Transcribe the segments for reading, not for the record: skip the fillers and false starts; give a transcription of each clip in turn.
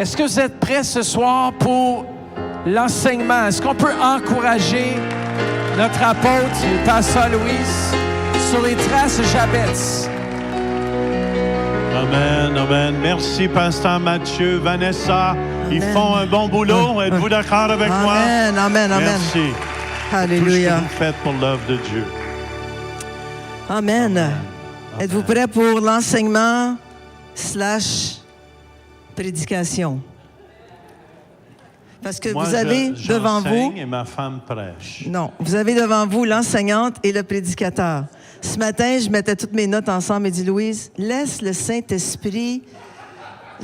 Est-ce que vous êtes prêts ce soir pour l'enseignement? Est-ce qu'on peut encourager notre apôtre, le pasteur Louis, sur les traces de Jabez? Amen, amen. Merci, pasteur Mathieu, Vanessa. Amen. Ils font un bon boulot. Êtes-vous d'accord avec moi? Amen, amen, amen. Merci. Alléluia. Tout ce que vous faites pour l'œuvre de Dieu. Amen. Amen. Êtes-vous prêts pour l'enseignement / prédication? Parce que moi, vous avez devant vous... et ma femme prêche. Non, vous avez devant vous l'enseignante et le prédicateur. Ce matin, je mettais toutes mes notes ensemble et dit, Louise, laisse le Saint-Esprit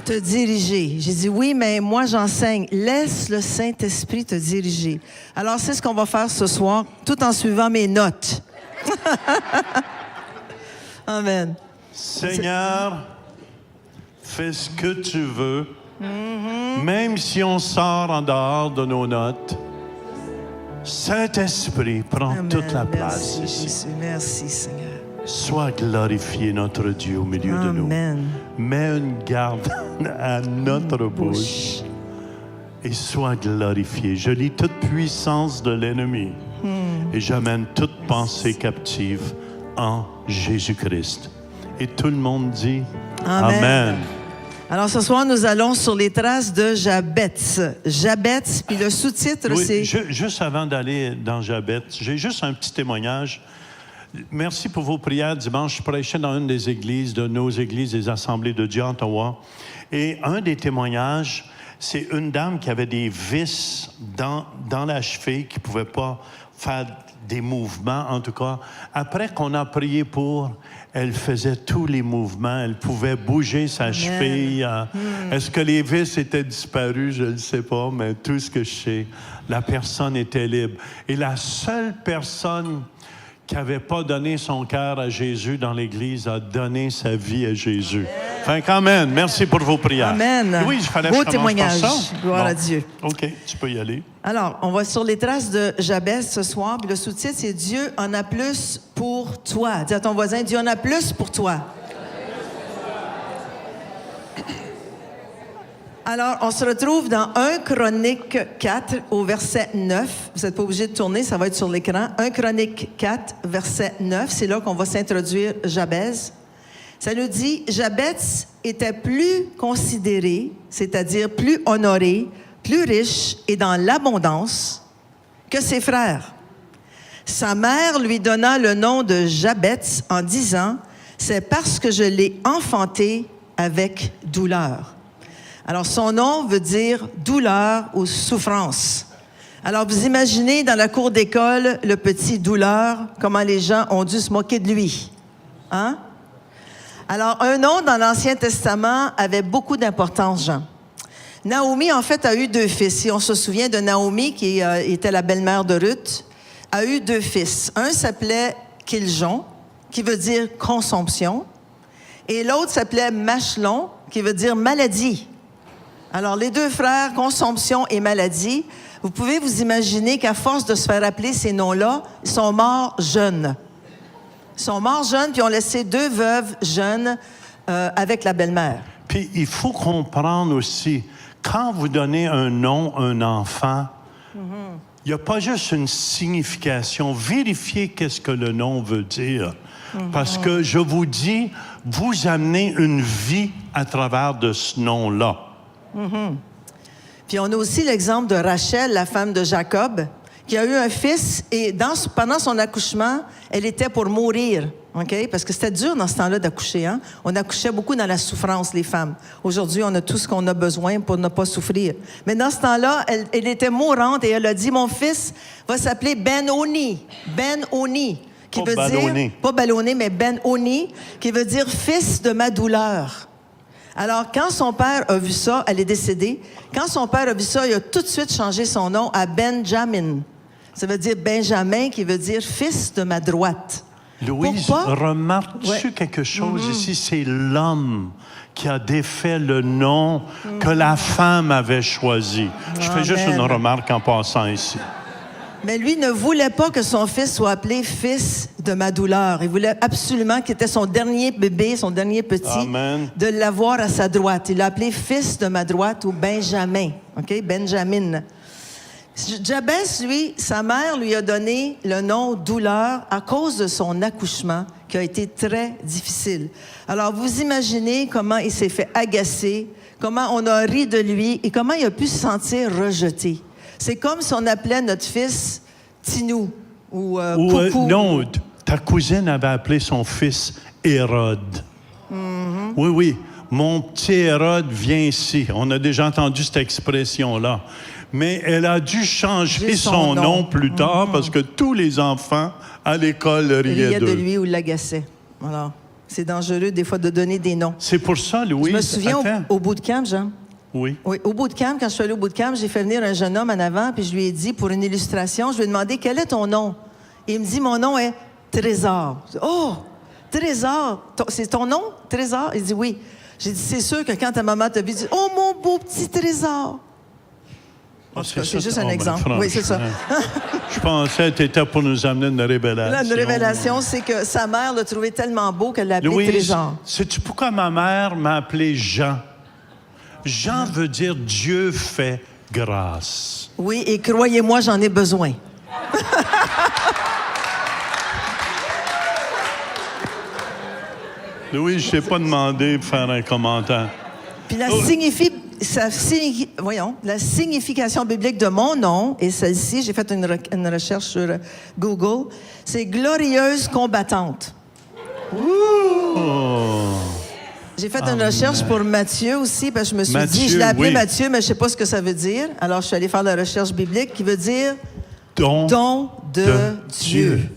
te diriger. J'ai dit, oui, mais moi, j'enseigne. Laisse le Saint-Esprit te diriger. Alors, c'est ce qu'on va faire ce soir, tout en suivant mes notes. Amen. Seigneur, fais ce que tu veux, même si on sort en dehors de nos notes. Saint-Esprit, prends toute la place ici. Jésus. Merci, Seigneur. Sois glorifié, notre Dieu, au milieu de nous. Mets une garde à notre bouche et sois glorifié. Je lis toute puissance de l'ennemi et j'amène toute pensée captive en Jésus-Christ. Et tout le monde dit Amen. Amen. Alors, ce soir, nous allons sur les traces de Jabez. Jabez, puis le sous-titre, oui, c'est... Juste avant d'aller dans Jabez, j'ai juste un petit témoignage. Merci pour vos prières. Dimanche, je prêchais dans une des églises, de nos églises, des Assemblées de Dieu, Ottawa. Et un des témoignages, c'est une dame qui avait des vis dans la cheville, qui ne pouvait pas faire des mouvements, en tout cas. Après qu'on a prié pour, elle faisait tous les mouvements. Elle pouvait bouger sa cheville. Est-ce que les vis étaient disparues? Je ne sais pas, mais tout ce que je sais, la personne était libre. Et la seule personne qui n'avait pas donné son cœur à Jésus dans l'Église a donné sa vie à Jésus. Enfin, amen. Merci pour vos prières. Amen. Oui, il fallait beau que je commence témoignage. par ça. Gloire à Dieu. OK, tu peux y aller. Alors, on va sur les traces de Jabez ce soir. Puis le sous-titre, c'est « Dieu en a plus pour toi ». Dis à ton voisin, « Dieu en a plus pour toi ». Alors, on se retrouve dans 1 Chronique 4 au verset 9. Vous n'êtes pas obligé de tourner, ça va être sur l'écran. 1 Chronique 4, verset 9. C'est là qu'on va s'introduire Jabez. Ça nous dit, Jabez était plus considéré, c'est-à-dire plus honoré, plus riche et dans l'abondance que ses frères. Sa mère lui donna le nom de Jabez en disant, « C'est parce que je l'ai enfanté avec douleur. » Alors, son nom veut dire douleur ou souffrance. Alors, vous imaginez dans la cour d'école le petit douleur, comment les gens ont dû se moquer de lui. Hein? Alors, un nom dans l'Ancien Testament avait beaucoup d'importance, Jean. Naomi, en fait, a eu 2 fils. Si on se souvient de Naomi, qui était la belle-mère de Ruth, a eu 2 fils. Un s'appelait Kiljon, qui veut dire consomption, et l'autre s'appelait Machlon, qui veut dire maladie. Alors, les 2 frères, consomption et maladie, vous pouvez vous imaginer qu'à force de se faire appeler ces noms-là, ils sont morts jeunes. Ils sont morts jeunes, puis ont laissé 2 veuves jeunes avec la belle-mère. Puis, il faut comprendre aussi, quand vous donnez un nom à un enfant, il n'y a pas juste une signification. Vérifiez qu'est-ce que le nom veut dire. Parce que, je vous dis, vous amenez une vie à travers de ce nom-là. Puis on a aussi l'exemple de Rachel, la femme de Jacob, qui a eu un fils et pendant son accouchement, elle était pour mourir, OK? Parce que c'était dur dans ce temps-là d'accoucher, hein? On accouchait beaucoup dans la souffrance, les femmes. Aujourd'hui, on a tout ce qu'on a besoin pour ne pas souffrir. Mais dans ce temps-là, elle était mourante et elle a dit, mon fils va s'appeler Ben-Oni. Ben-Oni, qui veut dire... Pas ballonné, mais Ben-Oni, qui veut dire fils de ma douleur. Alors, quand son père a vu ça, elle est décédée. Quand son père a vu ça, il a tout de suite changé son nom à Benjamin. Ça veut dire Benjamin, qui veut dire fils de ma droite. Louise, remarques-tu quelque chose ici? C'est l'homme qui a défait le nom que la femme avait choisi. Je fais juste une remarque en passant ici. Mais lui ne voulait pas que son fils soit appelé fils de ma douleur. Il voulait absolument qu'il était son dernier bébé, son dernier petit, Amen. de l'avoir à sa droite. Il l'a appelé fils de ma droite ou Benjamin. OK? Benjamin. Jabez, lui, sa mère lui a donné le nom douleur à cause de son accouchement qui a été très difficile. Alors, vous imaginez comment il s'est fait agacer, comment on a ri de lui et comment il a pu se sentir rejeté. C'est comme si on appelait notre fils Tinou ou Coucou. Non, ta cousine avait appelé son fils Hérode. Mm-hmm. Oui, oui. Mon petit Hérode vient ici. On a déjà entendu cette expression-là. Mais elle a dû changer son nom plus tard parce que tous les enfants à l'école riaient de lui ou l'agaçaient. Alors, c'est dangereux des fois de donner des noms. C'est pour ça, Louis. Je me souviens au bootcamp, Jean. Oui. Oui, au bootcamp, quand je suis allée au bootcamp, j'ai fait venir un jeune homme en avant, puis je lui ai dit, pour une illustration, je lui ai demandé, quel est ton nom? Et il me dit, mon nom est Trésor. Je dis, oh, Trésor, c'est ton nom, Trésor? Il dit, oui. J'ai dit, c'est sûr que quand ta maman t'a vu, tu dis, oh, mon beau petit Trésor. En tout cas, c'est juste un exemple. Oui, c'est ça. Je pensais que tu étais pour nous amener une révélation. Là, une révélation, c'est que sa mère l'a trouvé tellement beau qu'elle l'a appelé Trésor. Sais-tu pourquoi ma mère m'a appelé Jean? Jean veut dire Dieu fait grâce. Oui, et croyez-moi, j'en ai besoin. Louis, je t'ai pas demandé de faire un commentaire. Puis la signification biblique de mon nom est celle-ci. J'ai fait une recherche sur Google. C'est glorieuse combattante. J'ai fait une recherche pour Matthieu aussi, parce que je me suis dit, je l'ai appelé Matthieu, mais je ne sais pas ce que ça veut dire. Alors, je suis allée faire la recherche biblique qui veut dire don de Dieu.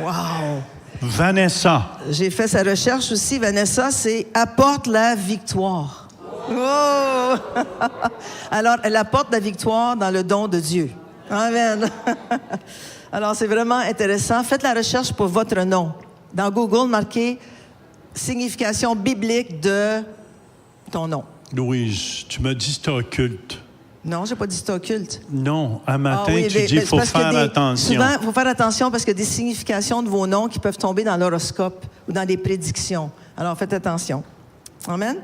Wow! Vanessa. J'ai fait sa recherche aussi. Vanessa, c'est apporte la victoire. Oh! Alors, elle apporte la victoire dans le don de Dieu. Amen. Alors, c'est vraiment intéressant. Faites la recherche pour votre nom. Dans Google, marquez signification biblique de ton nom. Louise, tu m'as dit que c'était occulte. Non, j'ai pas dit que c'était occulte. Non, un matin, tu dis qu'il faut faire attention. Souvent, il faut faire attention parce qu'il y a des significations de vos noms qui peuvent tomber dans l'horoscope ou dans des prédictions. Alors, faites attention. Amen?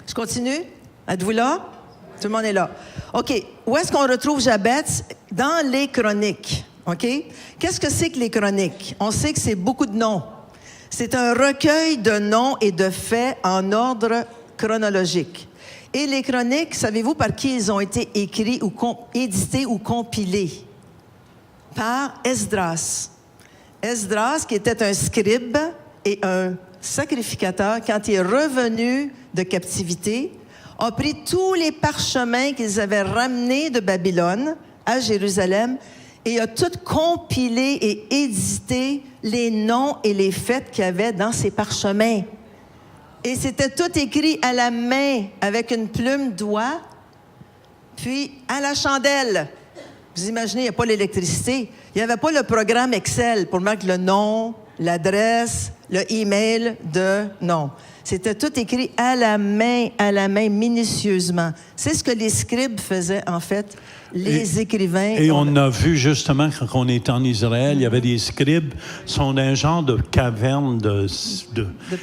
Je continue? Êtes-vous là? Tout le monde est là. OK. Où est-ce qu'on retrouve Jabez? Dans les chroniques. OK? Qu'est-ce que c'est que les chroniques? On sait que c'est beaucoup de noms. C'est un recueil de noms et de faits en ordre chronologique. Et les chroniques, savez-vous par qui ils ont été écrits ou édités ou compilés? Par Esdras. Esdras, qui était un scribe et un sacrificateur, quand il est revenu de captivité, a pris tous les parchemins qu'ils avaient ramenés de Babylone à Jérusalem et a tout compilé et édité les noms et les faits qu'il y avait dans ces parchemins. Et c'était tout écrit à la main, avec une plume d'oie, puis à la chandelle. Vous imaginez, il n'y a pas l'électricité. Il n'y avait pas le programme Excel pour mettre le nom, l'adresse, le email de... Non. C'était tout écrit à la main, minutieusement. C'est ce que les scribes faisaient, en fait, les écrivains. Et on a vu, justement, quand on était en Israël, il y avait des scribes, sont un genre de cavernes de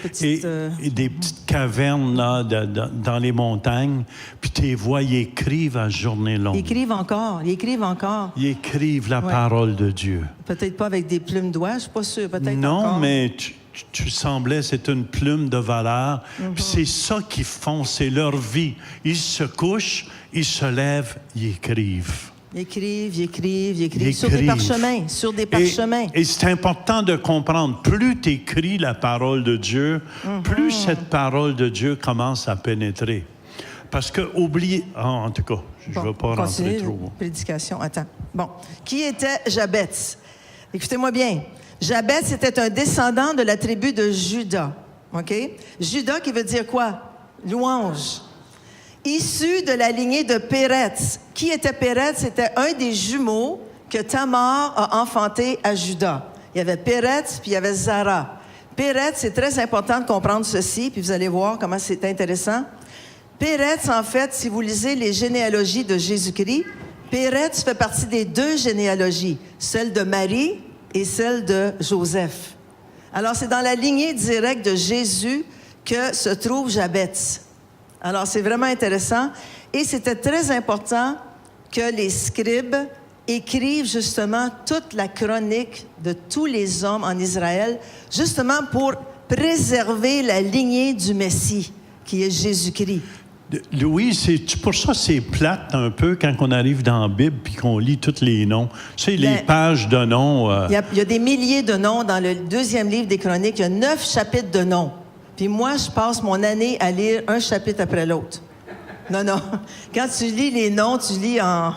petites... Et des petites cavernes, là, dans les montagnes. Puis tu les vois, ils écrivent à journée longue. Ils écrivent encore. Ils écrivent la parole de Dieu. Peut-être pas avec des plumes d'oie, je ne suis pas sûre. Peut-être non, encore. Mais... Tu semblais, c'est une plume de valeur. Puis c'est ça qu'ils font, c'est leur vie. Ils se couchent, ils se lèvent, ils écrivent. Ils écrivent. Sur des parchemins. Et c'est important de comprendre, plus tu écris la parole de Dieu, plus cette parole de Dieu commence à pénétrer. Parce que, en tout cas, je ne veux pas rentrer trop. Prédication, attends. Bon, qui était Jabez? Écoutez-moi bien. Jabez était un descendant de la tribu de Juda. OK? Juda qui veut dire quoi? Louange. Issu de la lignée de Péretz. Qui était Péretz? C'était un des jumeaux que Tamar a enfanté à Juda. Il y avait Péretz, puis il y avait Zara. Péretz, c'est très important de comprendre ceci, puis vous allez voir comment c'est intéressant. Péretz, en fait, si vous lisez les généalogies de Jésus-Christ, Pérez fait partie des 2 généalogies, celle de Marie et celle de Joseph. Alors, c'est dans la lignée directe de Jésus que se trouve Jabetz. Alors, c'est vraiment intéressant. Et c'était très important que les scribes écrivent justement toute la chronique de tous les hommes en Israël, justement pour préserver la lignée du Messie, qui est Jésus-Christ. Louis, c'est pour ça que c'est plate un peu quand on arrive dans la Bible puis qu'on lit tous les noms. Tu sais, les pages de noms. Il y a des milliers de noms dans le 2e livre des Chroniques. Il y a 9 chapitres de noms. Puis moi, je passe mon année à lire un chapitre après l'autre. Non. Quand tu lis les noms, tu lis en...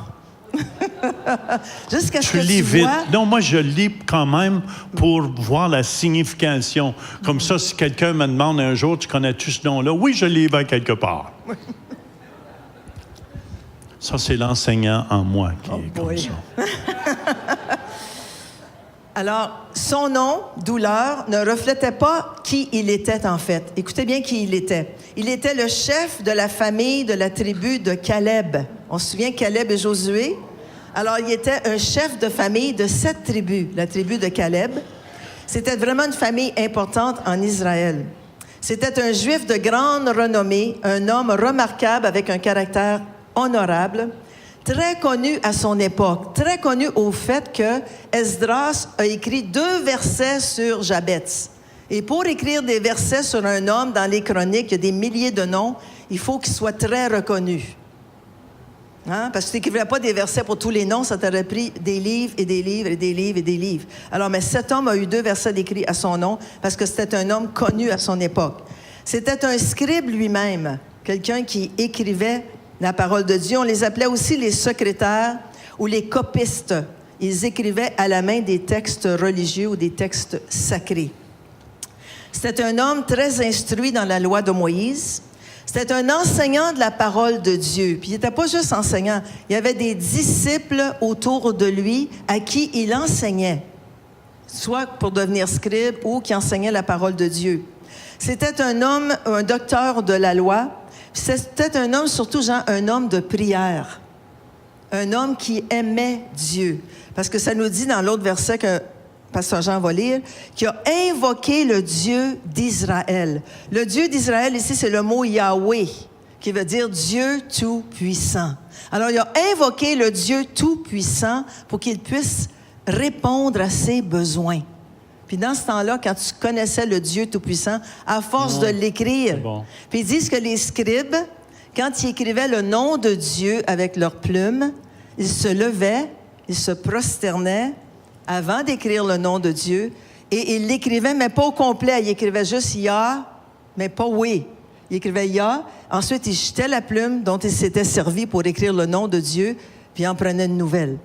Jusqu'à ce que tu vite. vois... Non, moi, je lis quand même pour voir la signification. Comme ça, si quelqu'un me demande un jour, tu connais-tu ce nom-là? Oui, je l'ai vu quelque part. Ça, c'est l'enseignant en moi qui est comme ça. Alors, son nom, douleur, ne reflétait pas qui il était en fait. Écoutez bien qui il était. Il était le chef de la famille de la tribu de Caleb. On se souvient Caleb et Josué? Alors, il était un chef de famille de cette tribu, la tribu de Caleb. C'était vraiment une famille importante en Israël. C'était un Juif de grande renommée, un homme remarquable avec un caractère honorable, très connu à son époque, très connu au fait que Esdras a écrit 2 versets sur Jabetz. Et pour écrire des versets sur un homme dans les chroniques, il y a des milliers de noms, il faut qu'il soit très reconnu. Hein? Parce que tu n'écrivais pas des versets pour tous les noms, ça t'aurait pris des livres et des livres et des livres et des livres. Alors, mais cet homme a eu 2 versets décrits à son nom parce que c'était un homme connu à son époque. C'était un scribe lui-même, quelqu'un qui écrivait la parole de Dieu. On les appelait aussi les secrétaires ou les copistes. Ils écrivaient à la main des textes religieux ou des textes sacrés. C'était un homme très instruit dans la loi de Moïse. C'était un enseignant de la parole de Dieu. Puis il n'était pas juste enseignant. Il y avait des disciples autour de lui à qui il enseignait, soit pour devenir scribe ou qui enseignait la parole de Dieu. C'était un homme, un docteur de la loi. C'était un homme, surtout, Jean, un homme de prière. Un homme qui aimait Dieu. Parce que ça nous dit dans l'autre verset que Pasteur Jean va lire, qui a invoqué le Dieu d'Israël. Le Dieu d'Israël, ici, c'est le mot Yahweh, qui veut dire Dieu Tout-Puissant. Alors, il a invoqué le Dieu Tout-Puissant pour qu'il puisse répondre à ses besoins. Puis dans ce temps-là, quand tu connaissais le Dieu Tout-Puissant, à force de l'écrire, puis ils disent que les scribes, quand ils écrivaient le nom de Dieu avec leurs plumes, ils se levaient, ils se prosternaient avant d'écrire le nom de Dieu, et ils l'écrivaient, mais pas au complet. Ils écrivaient juste « Yah », mais pas « oui ». Ils écrivaient « Yah », ensuite ils jetaient la plume dont ils s'étaient servis pour écrire le nom de Dieu, puis ils en prenaient une nouvelle.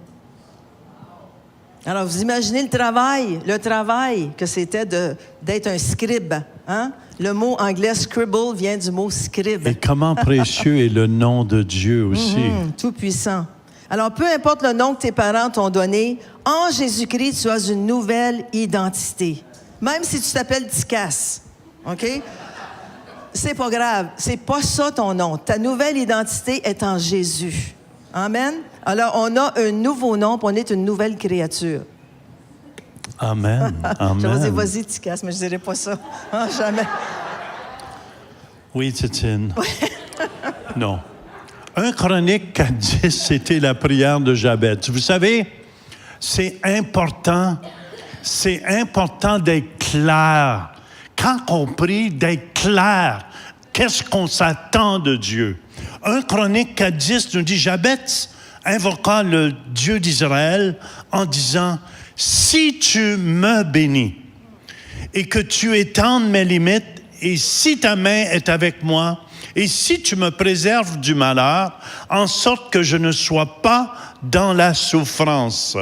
Alors, vous imaginez le travail que c'était d'être un scribe. Hein? Le mot anglais « scribble » vient du mot « scribe ». Et comment précieux est le nom de Dieu aussi. Tout puissant. Alors, peu importe le nom que tes parents t'ont donné, en Jésus-Christ, tu as une nouvelle identité. Même si tu t'appelles Ticasse, OK? C'est pas grave. C'est pas ça ton nom. Ta nouvelle identité est en Jésus. Amen? Alors, on a un nouveau nom, puis on est une nouvelle créature. Amen. Amen. Je vais dire, vas-y, Ticasse, mais je dirais pas ça. Ah, jamais. Oui, Titine. Non. 1 Chronique 4:10, c'était la prière de Jabetz. Vous savez, c'est important d'être clair. Quand on prie, d'être clair. Qu'est-ce qu'on s'attend de Dieu? 1 Chronique 4:10 nous dit, Jabetz invoqua le Dieu d'Israël en disant, « Si tu me bénis et que tu étendes mes limites, et si ta main est avec moi, et si tu me préserves du malheur, en sorte que je ne sois pas dans la souffrance. »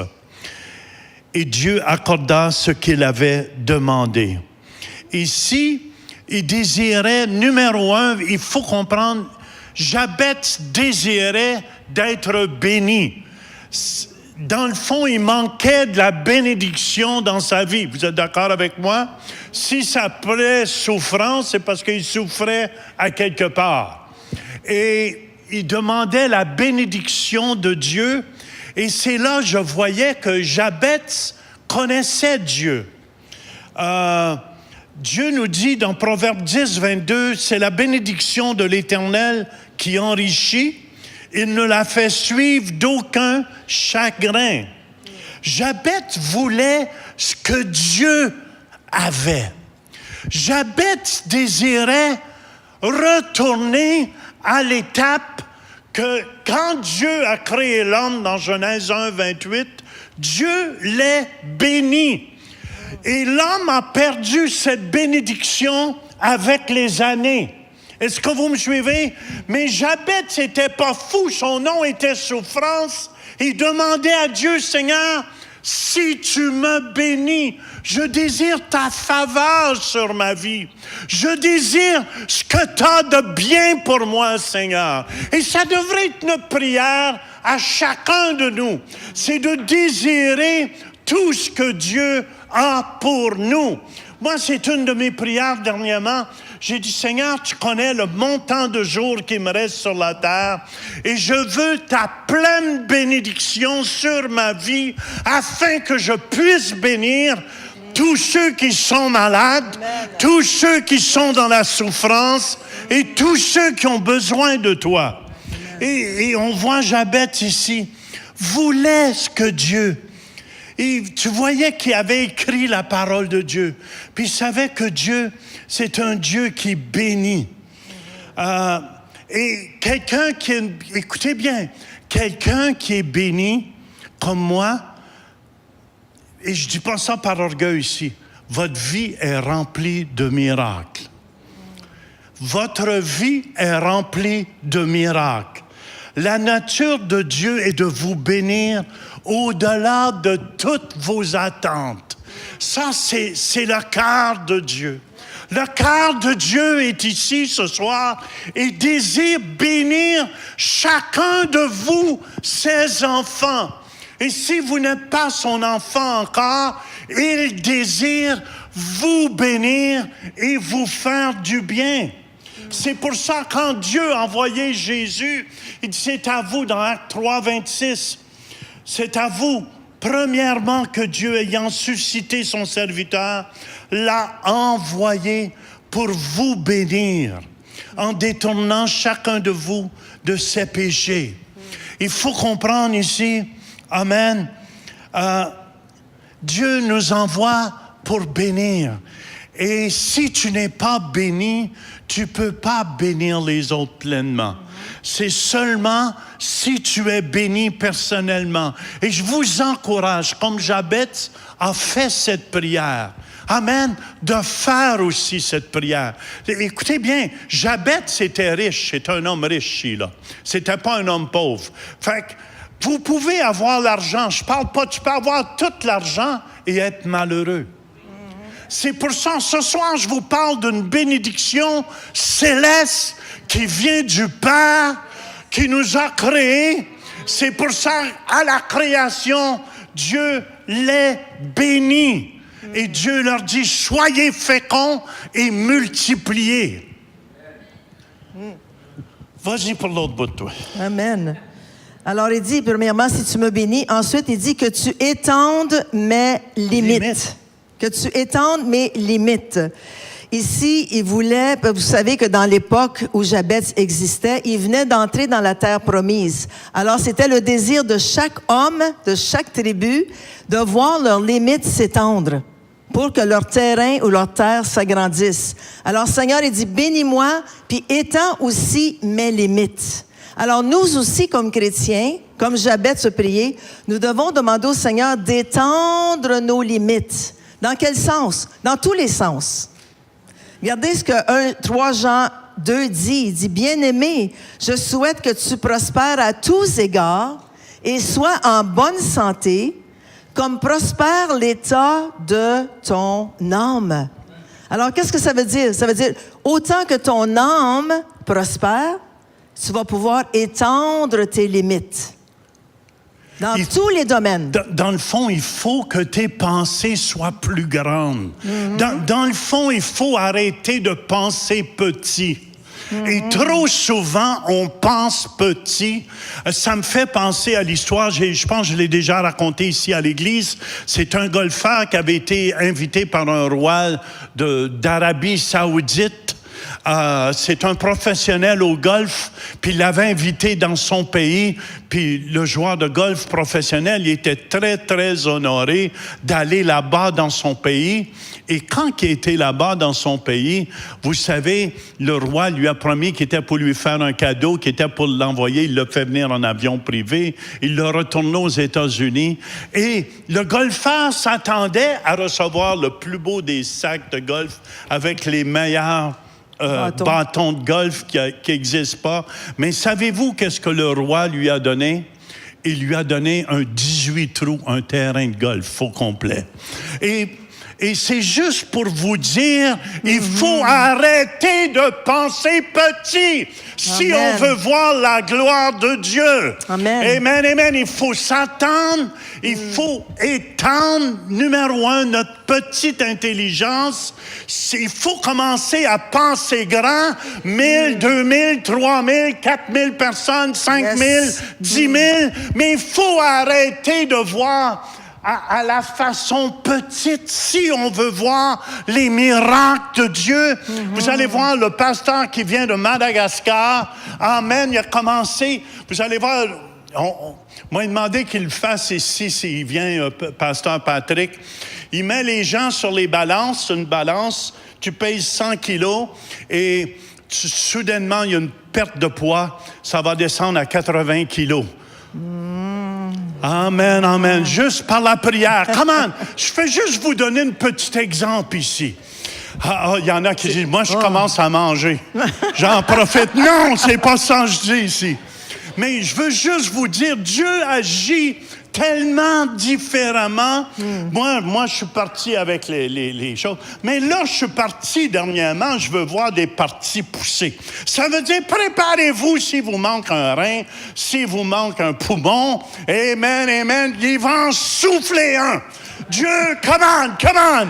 Et Dieu accorda ce qu'il avait demandé. Ici, il désirait, numéro 1, il faut comprendre, Jabetz désirait d'être béni. Dans le fond, il manquait de la bénédiction dans sa vie. Vous êtes d'accord avec moi? Si ça appelait souffrance, c'est parce qu'il souffrait à quelque part. Et il demandait la bénédiction de Dieu. Et c'est là que je voyais que Jabez connaissait Dieu. Dieu nous dit dans Proverbe 10, 22, c'est la bénédiction de l'Éternel qui enrichit. Il ne la fait suivre d'aucun chagrin. Jabez voulait ce que Dieu avait. Jabez désirait retourner à l'étape que quand Dieu a créé l'homme dans Genèse 1, 28, Dieu l'a béni. Et l'homme a perdu cette bénédiction avec les années. Est-ce que vous me suivez? Mais Jabez n'était pas fou, son nom était souffrance. Il demandait à Dieu, Seigneur, si tu me bénis, je désire ta faveur sur ma vie. Je désire ce que tu as de bien pour moi, Seigneur. Et ça devrait être notre prière à chacun de nous. C'est de désirer tout ce que Dieu a pour nous. Moi, c'est une de mes prières dernièrement. J'ai dit, Seigneur, tu connais le montant de jours qui me reste sur la terre et je veux ta pleine bénédiction sur ma vie afin que je puisse bénir tous ceux qui sont malades, tous ceux qui sont dans la souffrance et tous ceux qui ont besoin de toi. Et on voit Jabez ici, voulait ce que Dieu. Et tu voyais qu'il avait écrit la parole de Dieu. Puis il savait que Dieu, c'est un Dieu qui bénit. Et quelqu'un qui est, écoutez bien, quelqu'un qui est béni, comme moi, et je ne dis pas ça par orgueil ici, votre vie est remplie de miracles. Votre vie est remplie de miracles. La nature de Dieu est de vous bénir au-delà de toutes vos attentes. Ça, c'est le cœur de Dieu. Le cœur de Dieu est ici ce soir et désire bénir chacun de vous, ses enfants. Et si vous n'êtes pas son enfant encore, il désire vous bénir et vous faire du bien. C'est pour ça, quand Dieu a envoyé Jésus, il dit, c'est à vous, dans Acte 3, 26, c'est à vous, premièrement, que Dieu, ayant suscité son serviteur, l'a envoyé pour vous bénir, en détournant chacun de vous de ses péchés. Il faut comprendre ici, amen, Dieu nous envoie pour bénir. Et si tu n'es pas béni, tu ne peux pas bénir les autres pleinement. C'est seulement si tu es béni personnellement. Et je vous encourage, comme Jabez a fait cette prière, amen, de faire aussi cette prière. Écoutez bien, Jabez était riche, c'est un homme riche ici, là. C'était pas un homme pauvre. Fait que vous pouvez avoir l'argent, je parle pas, tu peux avoir tout l'argent et être malheureux. C'est pour ça, ce soir, je vous parle d'une bénédiction céleste qui vient du Père, qui nous a créés. C'est pour ça, à la création, Dieu les bénit. Et Dieu leur dit, soyez féconds et multipliez. Vas-y pour l'autre bout de toi. Amen. Alors, il dit, premièrement, si tu me bénis. Ensuite, il dit que tu étendes mes limites. Que tu étendes mes limites. Ici, il voulait, vous savez que dans l'époque où Jabez existait, il venait d'entrer dans la terre promise. Alors, c'était le désir de chaque homme, de chaque tribu, de voir leurs limites s'étendre pour que leur terrain ou leur terre s'agrandisse. Alors, Seigneur, il dit, bénis-moi, puis étends aussi mes limites. Alors, nous aussi, comme chrétiens, comme Jabez se priait, nous devons demander au Seigneur d'étendre nos limites. Dans quel sens? Dans tous les sens. Regardez ce que 3 Jean 2 dit. Il dit, bien-aimé, je souhaite que tu prospères à tous égards et sois en bonne santé, comme prospère l'état de ton âme. Alors, qu'est-ce que ça veut dire? Ça veut dire, autant que ton âme prospère, tu vas pouvoir étendre tes limites. Dans tous les domaines. Dans le fond, il faut que tes pensées soient plus grandes. Dans le fond, il faut arrêter de penser petit. Et trop souvent, on pense petit. Ça me fait penser à l'histoire, je pense que je l'ai déjà raconté ici à l'église. C'est un golfeur qui avait été invité par un roi d'Arabie Saoudite. C'est un professionnel au golf, puis il l'avait invité dans son pays, puis le joueur de golf professionnel, il était très, très honoré d'aller là-bas dans son pays. Et quand il était là-bas dans son pays, vous savez, le roi lui a promis qu'il était pour lui faire un cadeau, qu'il était pour l'envoyer, il l'a fait venir en avion privé, il l'a retourné aux États-Unis, et le golfeur s'attendait à recevoir le plus beau des sacs de golf avec les meilleurs bâton de golf qui n'existe pas. Mais savez-vous qu'est-ce que le roi lui a donné? Il lui a donné un 18 trous, un terrain de golf au complet. Et c'est juste pour vous dire, il faut arrêter de penser petit. Si on veut voir la gloire de Dieu. Amen. Amen, amen. Il faut s'attendre, il faut étendre, numéro 1, notre petite intelligence. Il faut commencer à penser grand. 1000, 2000, 3000, 4000 personnes, 5000, 10 000. Mais il faut arrêter de voir à la façon petite, si on veut voir les miracles de Dieu. Vous allez voir le pasteur qui vient de Madagascar. Amen, il a commencé. Vous allez voir, moi, il demandé qu'il le fasse ici, s'il vient, pasteur Patrick. Il met les gens sur les balances, une balance, tu pèses 100 kilos et soudainement, il y a une perte de poids, ça va descendre à 80 kilos. Amen, amen. Juste par la prière. Comment? Je fais juste vous donner un petit exemple ici. Il y en a qui disent, moi, je commence à manger. J'en profite. Non, c'est pas ça que je dis ici. Mais je veux juste vous dire, Dieu agit tellement différemment. Moi, je suis parti avec les choses. Mais là, je suis parti dernièrement, je veux voir des parties poussées. Ça veut dire, préparez-vous si vous manque un rein, si vous manque un poumon. Amen, amen. Il va en souffler un. Dieu, commande.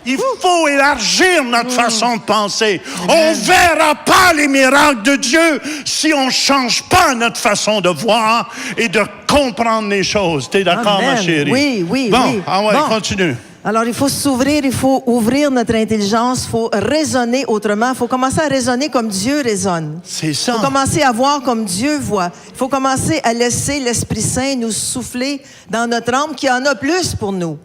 Il faut élargir notre façon de penser. On verra pas les miracles de Dieu si on change pas notre façon de voir et de comprendre les choses. T'es d'accord, ma chérie? Oui. Bon, continue. Alors, il faut s'ouvrir, il faut ouvrir notre intelligence, il faut raisonner autrement. Il faut commencer à raisonner comme Dieu raisonne. C'est ça. Il faut commencer à voir comme Dieu voit. Il faut commencer à laisser l'Esprit Saint nous souffler dans notre âme qui en a plus pour nous.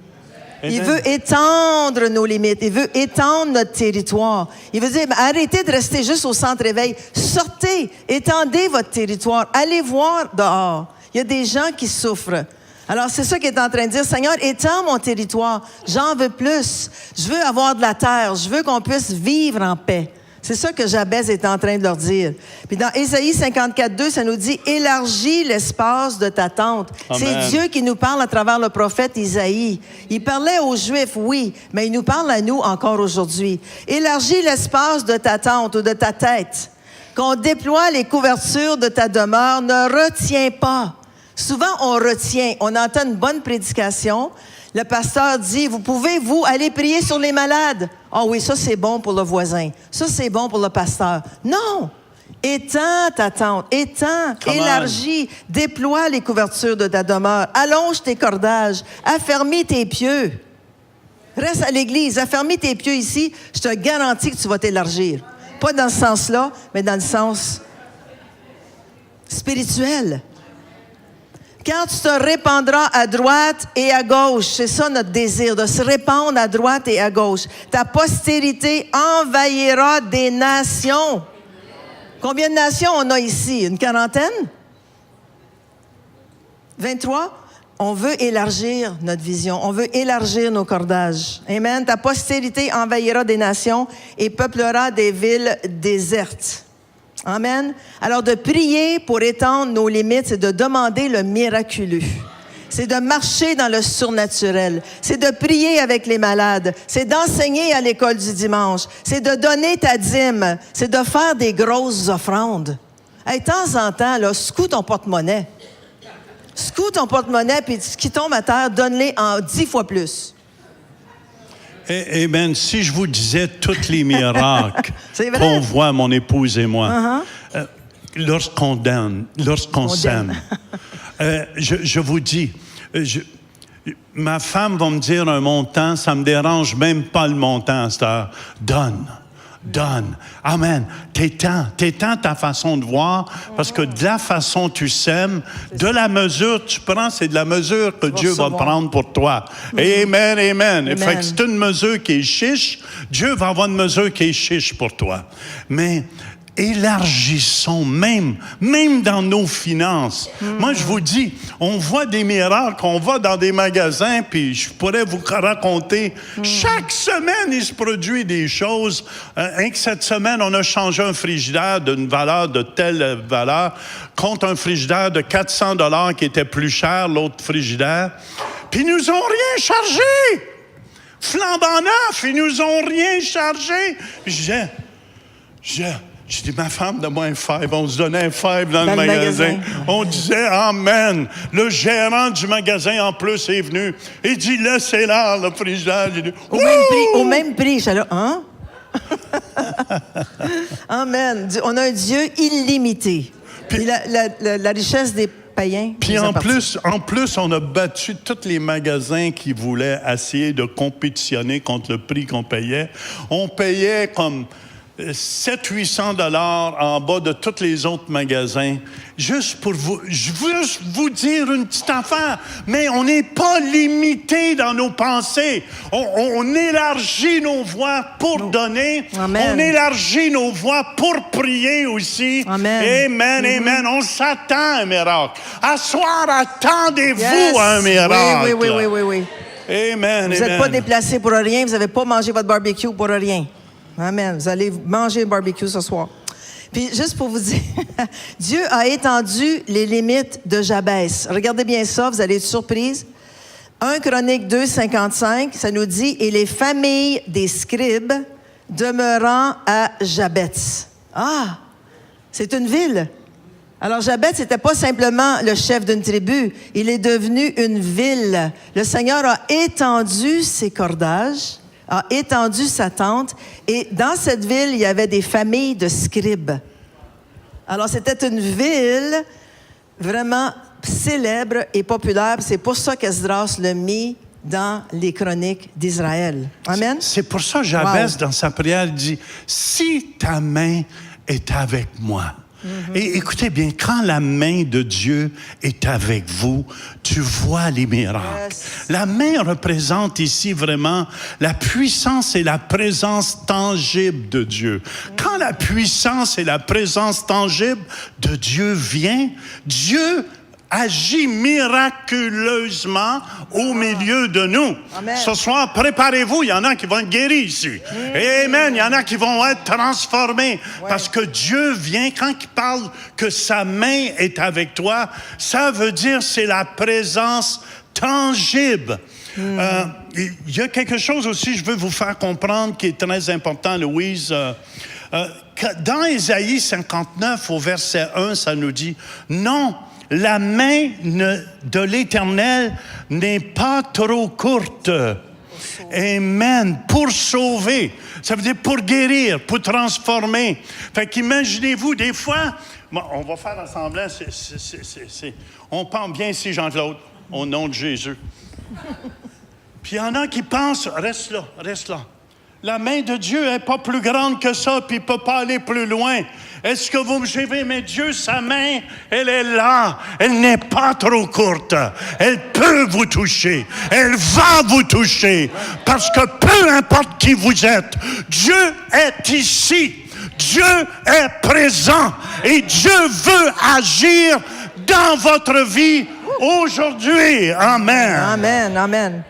Amen. Il veut étendre nos limites. Il veut étendre notre territoire. Il veut dire, arrêtez de rester juste au centre-éveil. Sortez, étendez votre territoire. Allez voir dehors. Il y a des gens qui souffrent. Alors, c'est ça qu'il est en train de dire. Seigneur, étends mon territoire. J'en veux plus. Je veux avoir de la terre. Je veux qu'on puisse vivre en paix. C'est ça que Jabez est en train de leur dire. Puis dans Ésaïe 54:2, ça nous dit « Élargis l'espace de ta tente ». C'est Dieu qui nous parle à travers le prophète Isaïe. Il parlait aux Juifs, oui, mais il nous parle à nous encore aujourd'hui. « Élargis l'espace de ta tente ou de ta tête. Qu'on déploie les couvertures de ta demeure. Ne retiens pas. » Souvent, on retient. On entend une bonne prédication. Le pasteur dit, vous pouvez, vous, aller prier sur les malades. Ah oui, ça, c'est bon pour le voisin. Ça, c'est bon pour le pasteur. Non! Étends ta tente, élargis, déploie les couvertures de ta demeure, allonge tes cordages, affermis tes pieux. Reste à l'église, affermis tes pieux ici, je te garantis que tu vas t'élargir. Pas dans ce sens-là, mais dans le sens spirituel. Quand tu te répandras à droite et à gauche, c'est ça notre désir, de se répandre à droite et à gauche. Ta postérité envahira des nations. Combien de nations on a ici? Une quarantaine? 23? On veut élargir notre vision. On veut élargir nos cordages. Amen. Ta postérité envahira des nations et peuplera des villes désertes. Amen. Alors, de prier pour étendre nos limites, c'est de demander le miraculeux. C'est de marcher dans le surnaturel. C'est de prier avec les malades. C'est d'enseigner à l'école du dimanche. C'est de donner ta dîme. C'est de faire des grosses offrandes. Hey, de temps en temps, là, secoue ton porte-monnaie. Secoue ton porte-monnaie, puis ce qui tombe à terre, donne-les en 10 fois plus. Amen. Si je vous disais tous les miracles C'est vrai. qu'on voit, mon épouse et moi, lorsqu'on s'aime, je vous dis, ma femme va me dire un montant, ça me dérange même pas le montant à cette heure. Donne. Amen. T'étends ta façon de voir, parce que de la façon tu s'aimes, de la mesure tu prends, c'est de la mesure que Dieu va prendre pour toi. Amen. Fait que c'est une mesure qui est chiche, Dieu va avoir une mesure qui est chiche pour toi. Mais élargissons même dans nos finances. Moi, je vous dis, on voit des miracles, on va dans des magasins, puis je pourrais vous raconter, chaque semaine, il se produit des choses. Rien que cette semaine, on a changé un frigidaire d'une valeur de telle valeur contre un frigidaire de 400 $ qui était plus cher, l'autre frigidaire. Puis ils nous ont rien chargé! Flambant neuf, ils nous ont rien chargé! Je dis, ma femme, donne-moi un five. On se donnait un five dans le magasin. On disait, amen. Le gérant du magasin, en plus, est venu. Il dit, laissez-la, le frigidaire. Dit, au même prix. J'étais là, hein? Amen. On a un Dieu illimité. Puis la richesse des païens. Puis en plus, on a battu tous les magasins qui voulaient essayer de compétitionner contre le prix qu'on payait. On payait comme 700-800 $ en bas de tous les autres magasins. Juste pour vous dire une petite affaire, mais on n'est pas limité dans nos pensées. On élargit nos voies pour donner. Amen. On élargit nos voies pour prier aussi. Amen. On s'attend à un miracle. À soir, attendez-vous à un miracle. Oui. Amen. Vous n'êtes pas déplacé pour rien. Vous n'avez pas mangé votre barbecue pour rien. Amen. Vous allez manger le barbecue ce soir. Puis, juste pour vous dire, Dieu a étendu les limites de Jabès. Regardez bien ça, vous allez être surprise. 1 Chronique 2, 55, ça nous dit « Et les familles des scribes demeurant à Jabès. » Ah! C'est une ville. Alors, Jabès n'était pas simplement le chef d'une tribu, il est devenu une ville. Le Seigneur a étendu ses cordages, a étendu sa tente, et dans cette ville, il y avait des familles de scribes. Alors, c'était une ville vraiment célèbre et populaire. C'est pour ça qu'Esdras l'a mis dans les chroniques d'Israël. Amen? C'est pour ça que Jabès, dans sa prière, dit « Si ta main est avec moi ». Et écoutez bien, quand la main de Dieu est avec vous, tu vois les miracles. La main représente ici vraiment la puissance et la présence tangible de Dieu. Quand la puissance et la présence tangible de Dieu vient, Dieu agit miraculeusement au milieu de nous. Amen. Ce soir, préparez-vous, il y en a qui vont être guéris ici. Amen, il y en a qui vont être transformés. Parce que Dieu vient, quand il parle que sa main est avec toi, ça veut dire c'est la présence tangible. Il y a quelque chose aussi, je veux vous faire comprendre, qui est très important, Louise. Dans Ésaïe 59, au verset 1, ça nous dit « Non, la main de l'Éternel n'est pas trop courte. » Amen. Pour sauver. Ça veut dire pour guérir, pour transformer. Fait qu'imaginez-vous, des fois, bon, on va faire un semblant, on pense bien ici, Jean-Claude, au nom de Jésus. Puis il y en a qui pensent, reste là. La main de Dieu n'est pas plus grande que ça, puis il ne peut pas aller plus loin. Est-ce que vous me suivez? Mais Dieu, sa main, elle est là. Elle n'est pas trop courte. Elle peut vous toucher. Elle va vous toucher. Parce que peu importe qui vous êtes, Dieu est ici. Dieu est présent. Et Dieu veut agir dans votre vie aujourd'hui. Amen. Amen.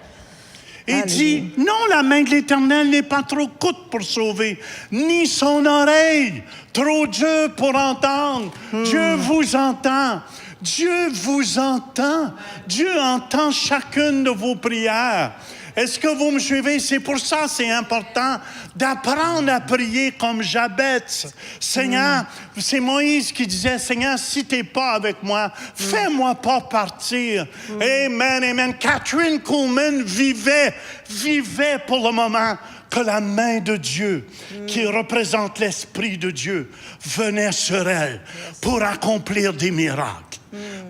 Il dit, non, la main de l'Éternel n'est pas trop courte pour sauver, ni son oreille trop dure pour entendre. Dieu vous entend. Dieu vous entend. Dieu entend chacune de vos prières. Est-ce que vous me suivez? C'est pour ça c'est important d'apprendre à prier comme Jabez. Seigneur, c'est Moïse qui disait, Seigneur, si tu n'es pas avec moi, fais-moi pas partir. Amen, amen. Catherine Kuhlman vivait pour le moment que la main de Dieu, qui représente l'Esprit de Dieu, venait sur elle pour accomplir des miracles.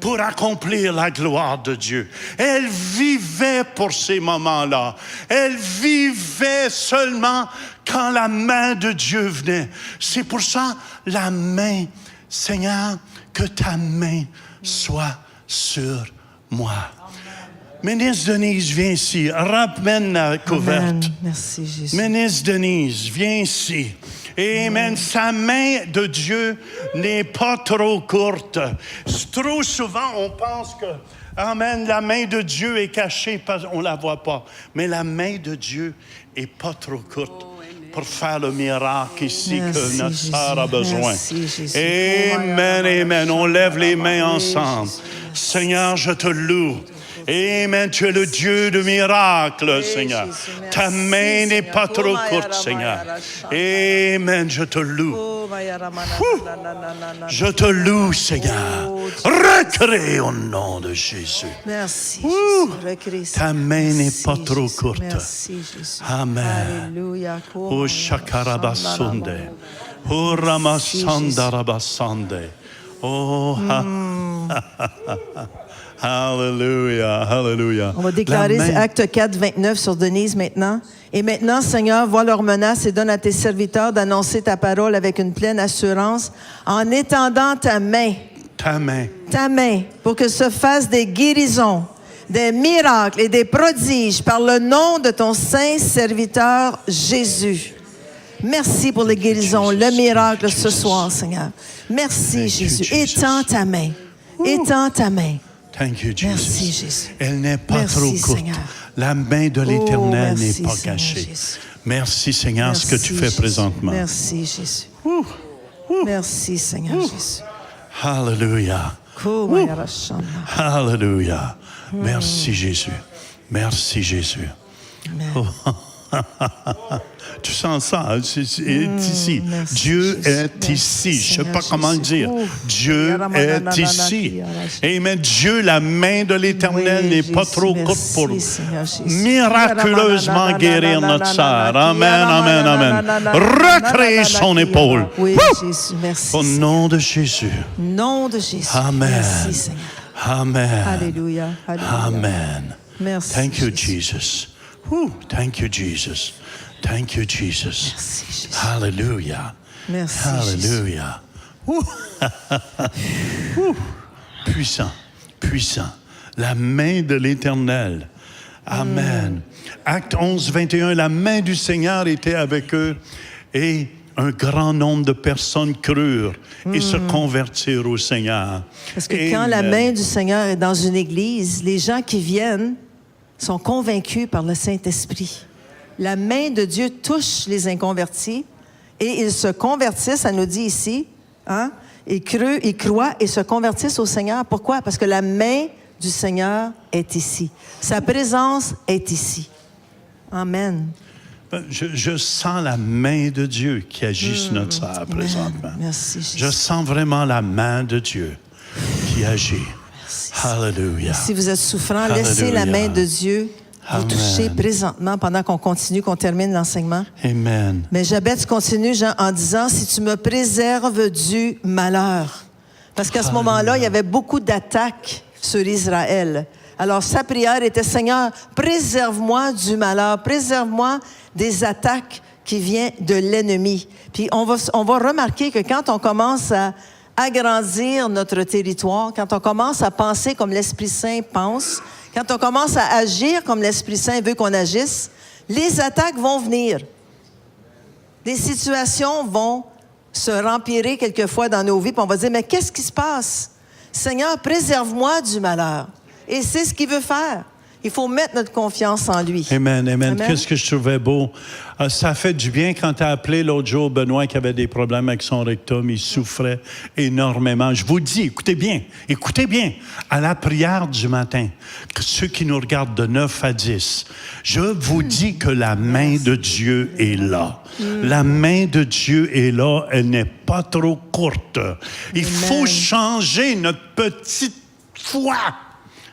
Pour accomplir la gloire de Dieu. Elle vivait pour ces moments-là. Elle vivait seulement quand la main de Dieu venait. C'est pour ça, la main, Seigneur, que ta main soit sur moi. Ministre Denise, viens ici. Ramène la couverte. Amen. Merci, Jésus. Ministre Denise, viens ici. Amen. Sa main de Dieu n'est pas trop courte. Trop souvent, on pense que, amen, la main de Dieu est cachée parce qu'on ne la voit pas. Mais la main de Dieu n'est pas trop courte pour faire le miracle ici que notre sœur a besoin. Amen, amen. On lève les mains ensemble. Seigneur, je te loue. Amen, tu es le Dieu de miracles, Seigneur. Ta main n'est pas trop courte, Seigneur. Amen, je te loue. Je te loue, Seigneur. Recrée au nom de Jésus. Merci, Jésus. Ta main n'est pas trop courte. Merci, Jésus. Amen. Alléluia. O Shakarabasonde. O Ramasandarabasande. Oh, Alléluia, alléluia. On va déclarer Acte 4, 29 sur Denise maintenant. Et maintenant, Seigneur, vois leurs menaces et donne à tes serviteurs d'annoncer ta parole avec une pleine assurance en étendant ta main. Ta main. Ta main, pour que se fassent des guérisons, des miracles et des prodiges par le nom de ton saint serviteur Jésus. Merci pour les guérisons, le miracle ce soir, Seigneur. Merci, Jésus. Étends ta main. Étends ta main. Thank you, Jesus. Merci, Jésus. Elle n'est pas trop courte. Seigneur. La main de l'Éternel n'est pas Seigneur cachée. Jésus. Merci, Seigneur, ce que tu fais Jésus. présentement. Merci, Jésus. Merci, Seigneur Jésus. Alléluia. Alléluia. Merci, Jésus. Merci, Jésus. Oh. Tu sens ça, ici. Dieu est ici. Je ne sais pas comment dire. Dieu est ici. Amen. Dieu, la main de l'Éternel n'est pas trop courte pour miraculeusement guérir notre sœur. Amen, amen, amen. Recréer son épaule. Oui, Jésus, merci. Au nom de Jésus. Nom de Jésus. Amen. Merci, Seigneur. Amen. Alléluia. Alléluia. Amen. Merci. Thank you, Jesus. Thank you, Jesus. Thank you, Jesus. Merci, Jésus. Hallelujah. Merci, Hallelujah. Puissant, puissant. La main de l'Éternel. Amen. Acte 11, 21. La main du Seigneur était avec eux et un grand nombre de personnes crurent et se convertirent au Seigneur. Parce que quand la main du Seigneur est dans une église, les gens qui viennent sont convaincus par le Saint-Esprit. La main de Dieu touche les inconvertis et ils se convertissent, ça nous dit ici, hein? Ils croient et se convertissent au Seigneur. Pourquoi? Parce que la main du Seigneur est ici. Sa présence est ici. Amen. Je sens la main de Dieu qui agit sur notre sœur présentement. Merci, Jésus. Je sens vraiment la main de Dieu qui agit. Merci. Hallelujah. Si vous êtes souffrant, laissez la main de Dieu vous toucher présentement pendant qu'on continue, qu'on termine l'enseignement. Amen. Mais Jabez continue, Jean, en disant, si tu me préserves du malheur. Parce qu'à ce moment-là, il y avait beaucoup d'attaques sur Israël. Alors, sa prière était, Seigneur, préserve-moi du malheur, préserve-moi des attaques qui viennent de l'ennemi. Puis, on va remarquer que quand on commence à agrandir notre territoire, quand on commence à penser comme l'Esprit Saint pense, quand on commence à agir comme l'Esprit Saint veut qu'on agisse, les attaques vont venir. Des situations vont se rempirer quelquefois dans nos vies, puis on va dire, mais qu'est-ce qui se passe? Seigneur, préserve-moi du malheur. Et c'est ce qu'il veut faire. Il faut mettre notre confiance en lui. Amen, amen. Amen. Qu'est-ce que je trouvais beau. Ça fait du bien quand tu as appelé l'autre jour Benoît qui avait des problèmes avec son rectum. Il souffrait énormément. Je vous dis, écoutez bien, à la prière du matin, que ceux qui nous regardent de 9 à 10, je vous dis que la main de Dieu est là. La main de Dieu est là, elle n'est pas trop courte. Il faut changer notre petite foi.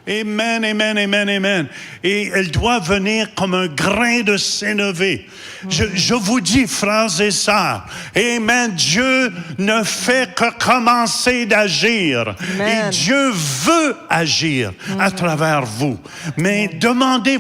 Amen, amen, amen, amen. Et elle doit venir comme un grain de sénévé. Je vous dis, frères et sœurs, amen, Dieu ne fait que commencer d'agir. Amen. Et Dieu veut agir à travers vous. Mais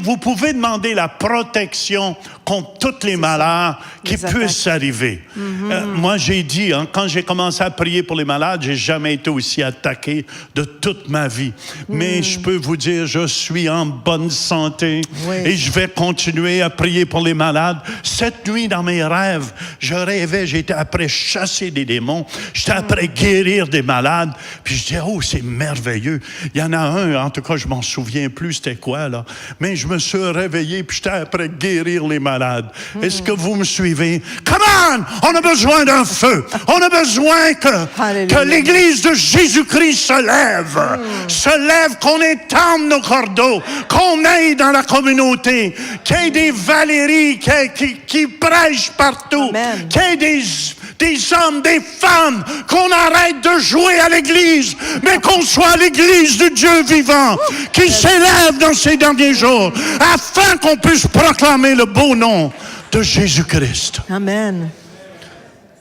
vous pouvez demander la protection contre toutes les malheurs qui puissent arriver. Moi, j'ai dit, quand j'ai commencé à prier pour les malades, j'ai jamais été aussi attaqué de toute ma vie. Mais je peux vous dire, je suis en bonne santé et je vais continuer à prier pour les malades. Cette nuit, dans mes rêves, je rêvais, j'étais après chasser des démons, j'étais après guérir des malades. Puis je disais, oh, c'est merveilleux. Il y en a un, en tout cas, je m'en souviens plus c'était quoi, là. Mais je me suis réveillé, puis j'étais après guérir les malades. Est-ce que vous me suivez? Come on! On a besoin d'un feu. On a besoin que l'Église de Jésus-Christ se lève, qu'on étende nos cordeaux, qu'on aille dans la communauté, qu'il y ait des Valérie qui prêchent partout, qu'il y ait des hommes, des femmes, qu'on arrête de jouer à l'Église, mais qu'on soit l'Église du Dieu vivant, qui s'élève dans ces derniers jours, afin qu'on puisse proclamer le beau nom de Jésus-Christ. Amen.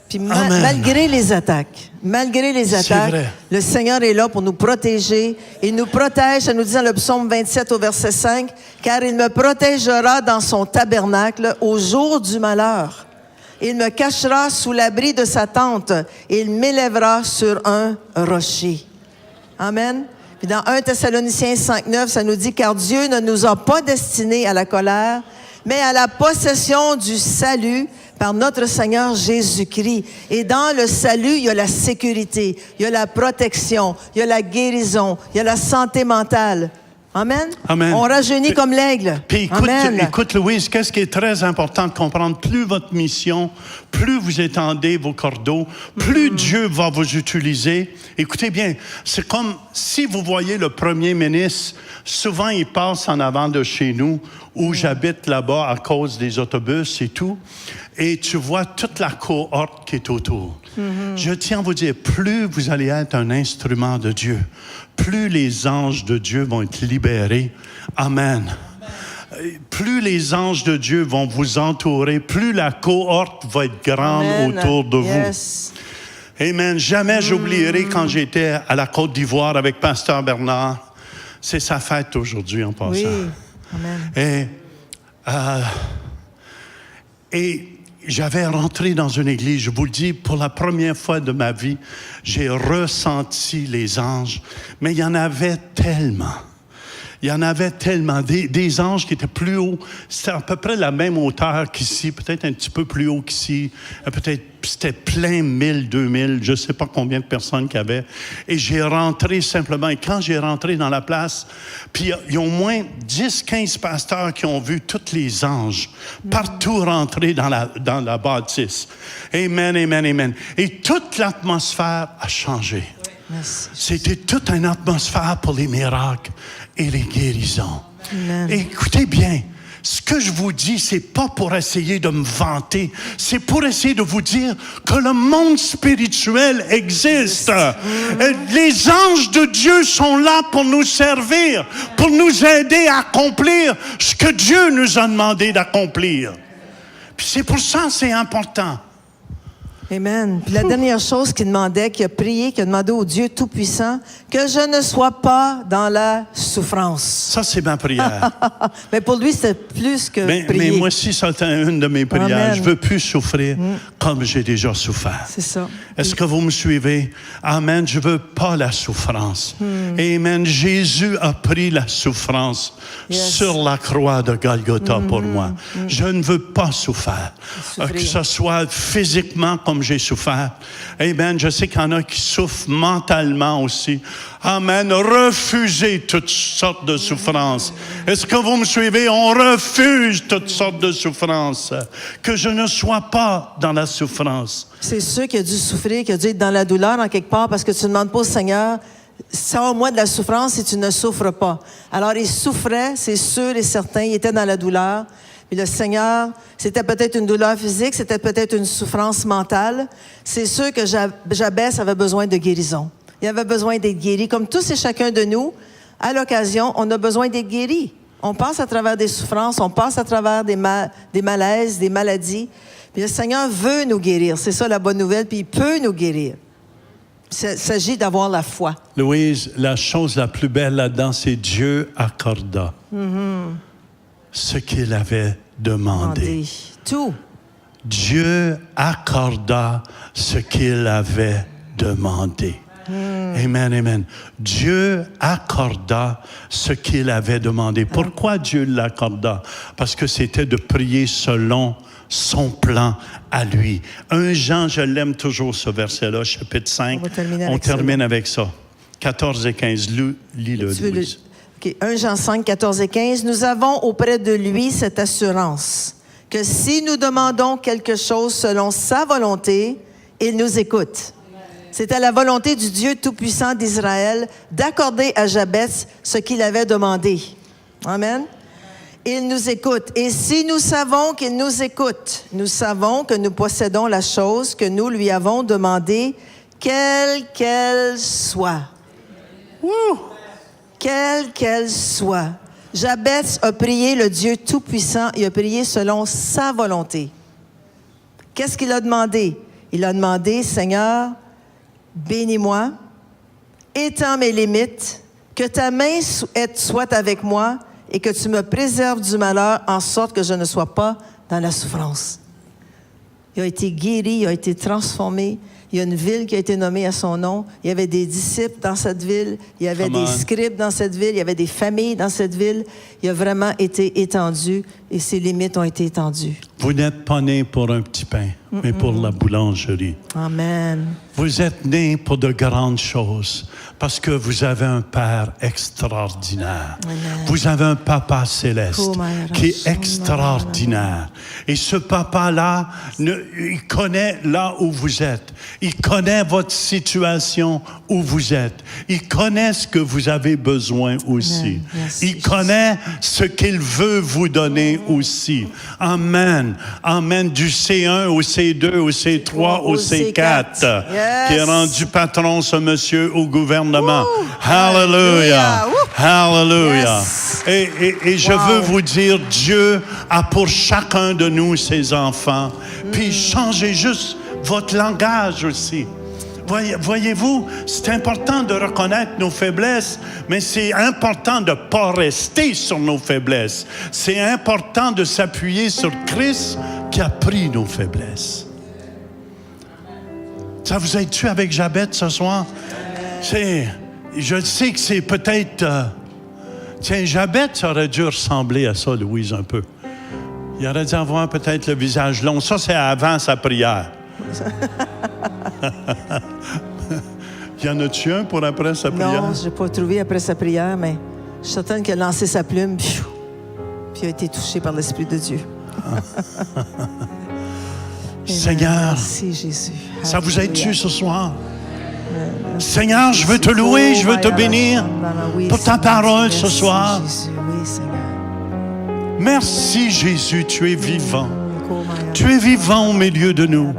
Puis malgré les attaques, le Seigneur est là pour nous protéger. Il nous protège, ça nous dit dans le psaume 27 au verset 5, « Car il me protégera dans son tabernacle au jour du malheur. Il me cachera sous l'abri de sa tente. Il m'élèvera sur un rocher. » Amen. Puis dans 1 Thessaloniciens 5:9, ça nous dit « Car Dieu ne nous a pas destinés à la colère, mais à la possession du salut par notre Seigneur Jésus-Christ. » Et dans le salut, il y a la sécurité, il y a la protection, il y a la guérison, il y a la santé mentale. Amen. Amen. On rajeunit comme l'aigle. Puis écoute, Louise, qu'est-ce qui est très important de comprendre? Plus votre mission, plus vous étendez vos cordeaux, plus Dieu va vous utiliser. Écoutez bien, c'est comme si vous voyez le premier ministre, souvent il passe en avant de chez nous, où j'habite là-bas à cause des autobus et tout, et tu vois toute la cohorte qui est autour. Je tiens à vous dire, plus vous allez être un instrument de Dieu, plus les anges de Dieu vont être libérés. Amen. Plus les anges de Dieu vont vous entourer, plus la cohorte va être grande autour de vous. Amen. Jamais j'oublierai quand j'étais à la Côte d'Ivoire avec Pasteur Bernard. C'est sa fête aujourd'hui en passant. Oui. Amen. Et j'avais rentré dans une église, je vous le dis, pour la première fois de ma vie, j'ai ressenti les anges, mais il y en avait tellement. Il y en avait tellement. Des anges qui étaient plus hauts. C'était à peu près la même hauteur qu'ici, peut-être un petit peu plus haut qu'ici. Peut-être c'était plein 1000, 2000, je ne sais pas combien de personnes qu'il y avait. Et j'ai rentré simplement. Et quand j'ai rentré dans la place, puis il y a au moins 10, 15 pasteurs qui ont vu tous les anges partout rentrer dans la bâtisse. Amen, amen, amen. Et toute l'atmosphère a changé. Merci. C'était toute une atmosphère pour les miracles et les guérisons. Amen. Et écoutez bien, ce que je vous dis, c'est pas pour essayer de me vanter, c'est pour essayer de vous dire que le monde spirituel existe. Les anges de Dieu sont là pour nous servir, pour nous aider à accomplir ce que Dieu nous a demandé d'accomplir. Puis c'est pour ça que c'est important. Amen. Puis la dernière chose qu'il demandait, qu'il a prié, qu'il a demandé au Dieu Tout-Puissant, que je ne sois pas dans la souffrance. Ça, c'est ma prière. Mais pour lui, c'est plus que prier. Mais moi aussi, c'est une de mes prières. Amen. Je ne veux plus souffrir comme j'ai déjà souffert. C'est ça. Est-ce que vous me suivez? Amen. Je ne veux pas la souffrance. Amen. Jésus a pris la souffrance sur la croix de Golgotha pour moi. Je ne veux pas souffrir. Que ce soit physiquement comme comme j'ai souffert. Amen. Je sais qu'il y en a qui souffrent mentalement aussi. Amen. Refusez toutes sortes de souffrances. Est-ce que vous me suivez? On refuse toutes sortes de souffrances. Que je ne sois pas dans la souffrance. C'est sûr qu'il a dû souffrir, qu'il a dû être dans la douleur en quelque part, parce que tu ne demandes pas au Seigneur, sors-moi de la souffrance si tu ne souffres pas. Alors, il souffrait, c'est sûr et certain, il était dans la douleur. Puis le Seigneur, c'était peut-être une douleur physique, c'était peut-être une souffrance mentale. C'est sûr que Jabès avait besoin de guérison. Il avait besoin d'être guéri. Comme tous et chacun de nous, à l'occasion, on a besoin d'être guéri. On passe à travers des souffrances, on passe à travers des malaises, des maladies. Puis le Seigneur veut nous guérir. C'est ça la bonne nouvelle, puis il peut nous guérir. Il s'agit d'avoir la foi. Louise, la chose la plus belle là-dedans, c'est Dieu accorda ce qu'il avait demandé. Tout. Dieu accorda ce qu'il avait demandé. Amen, amen. Dieu accorda ce qu'il avait demandé. Pourquoi Dieu l'accorda? Parce que c'était de prier selon son plan à lui. 1 Jean, je l'aime toujours ce verset-là, chapitre 5. On termine avec ça. 14 et 15. Lis-le, Louise. Okay. 1 Jean 5, 14 et 15. Nous avons auprès de lui cette assurance que si nous demandons quelque chose selon sa volonté, il nous écoute. C'était la volonté du Dieu Tout-Puissant d'Israël d'accorder à Jabès ce qu'il avait demandé. Amen. Il nous écoute. Et si nous savons qu'il nous écoute, nous savons que nous possédons la chose que nous lui avons demandée, quelle qu'elle soit. Woo! Quelle qu'elle soit. Jabès a prié le Dieu Tout-Puissant, il a prié selon sa volonté. Qu'est-ce qu'il a demandé? Il a demandé, Seigneur, bénis-moi, étends mes limites, que ta main soit avec moi et que tu me préserves du malheur en sorte que je ne sois pas dans la souffrance. Il a été guéri, il a été transformé. Il y a une ville qui a été nommée à son nom. Il y avait des disciples dans cette ville. Il y avait des scribes dans cette ville. Il y avait des familles dans cette ville. Il a vraiment été étendu et ses limites ont été étendues. Vous n'êtes pas né pour un petit pain, mais pour la boulangerie. Amen. Vous êtes né pour de grandes choses parce que vous avez un Père extraordinaire. Amen. Vous avez un Papa céleste qui est extraordinaire. Et ce Papa-là, il connaît là où vous êtes. Il connaît votre situation où vous êtes. Il connaît ce que vous avez besoin aussi. Il connaît ce qu'il veut vous donner aussi. Amen. Amen. Du C1 au C2, au C3, au C4. Qui est rendu patron, ce monsieur, au gouvernement. Hallelujah. Hallelujah. Et je veux vous dire, Dieu a pour chacun de nous, ses enfants. Puis changez juste votre langage aussi. Voyez-vous, c'est important de reconnaître nos faiblesses, mais c'est important de ne pas rester sur nos faiblesses. C'est important de s'appuyer sur Christ qui a pris nos faiblesses. Ça vous aide-tu avec Jabès ce soir? Je sais que c'est peut-être... tiens, Jabès aurait dû ressembler à ça, Louise, un peu. Il aurait dû avoir peut-être le visage long. Ça, c'est avant sa prière. Y en a-tu un pour après sa prière? Non, je n'ai pas trouvé après sa prière, mais je suis certaine qu'il a lancé sa plume, puis il a été touché par l'Esprit de Dieu. Seigneur, merci Jésus. Ça vous aide-tu ce soir? Seigneur, je veux te louer, je veux te bénir pour ta parole ce soir. Merci Jésus, tu es vivant. Tu es vivant au milieu de nous.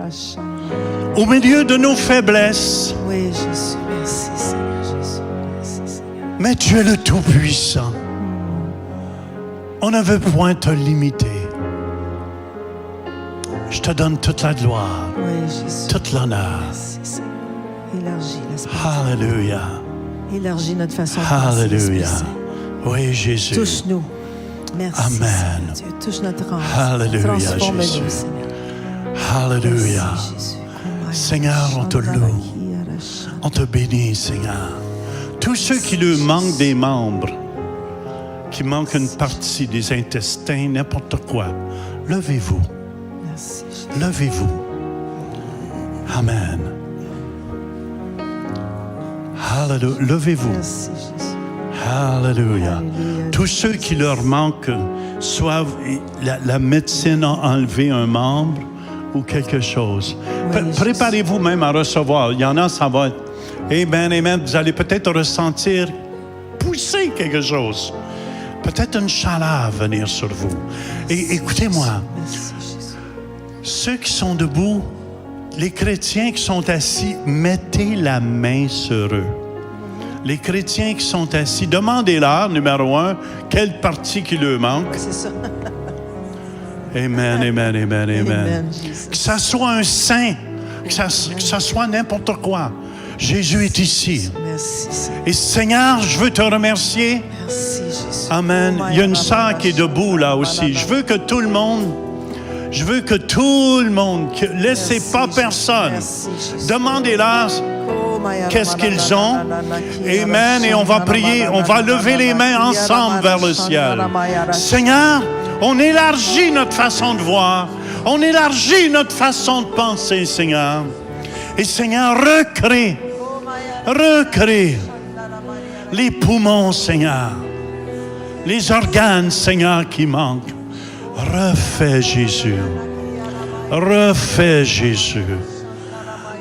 Au milieu de nos faiblesses. Oui, Jésus, merci Seigneur, Jésus. Merci, Seigneur. Mais tu es le Tout-Puissant. On ne veut point te limiter. Je te donne toute la gloire, oui, Jésus. toute l'honneur. Merci, Seigneur. Élargis l'esprit. Alléluia. Élargis notre façon de penser. Alléluia. Oui, Jésus. Touche-nous. Merci, Amen. Seigneur Dieu. Touche notre âme. Alléluia, Transforme-nous, Jésus. Seigneur. Alléluia. Merci, Jésus. Seigneur, on te loue. On te bénit, Seigneur. Tous ceux qui lui manquent des membres, qui manquent une partie des intestins, n'importe quoi, levez-vous. Merci, Jésus. Levez-vous. Amen. Hallelujah. Levez-vous. Merci, Jésus. Alléluia. Alléluia. Tous ceux qui leur manquent, soit la médecine a enlevé un membre ou quelque chose. Oui, Préparez-vous même à recevoir. Il y en a, ça va être Amen, Amen. Vous allez peut-être ressentir pousser quelque chose. Peut-être une chaleur venir sur vous. Et écoutez-moi, Merci, Jésus. ceux qui sont debout, les chrétiens qui sont assis, mettez la main sur eux. Les chrétiens qui sont assis, demandez-leur, numéro 1, quelle partie qui leur manque. C'est ça. Amen, amen, amen, amen. Amen, Jésus. Que ça soit un saint, que ça soit n'importe quoi. Jésus est ici. Merci, Seigneur. Et Seigneur, je veux te remercier. Merci, Jésus. Amen. Il y a une sœur qui est debout là aussi. Je veux que tout le monde, laissez Merci, pas Jésus. personne. Merci, Jésus. Demandez-leur qu'est-ce qu'ils ont. Amen. Et on va prier, on va lever les mains ensemble vers le ciel. Seigneur, on élargit notre façon de voir. On élargit notre façon de penser, Seigneur. Et Seigneur, recrée les poumons, Seigneur. Les organes, Seigneur, qui manquent. Refais Jésus. Refais Jésus.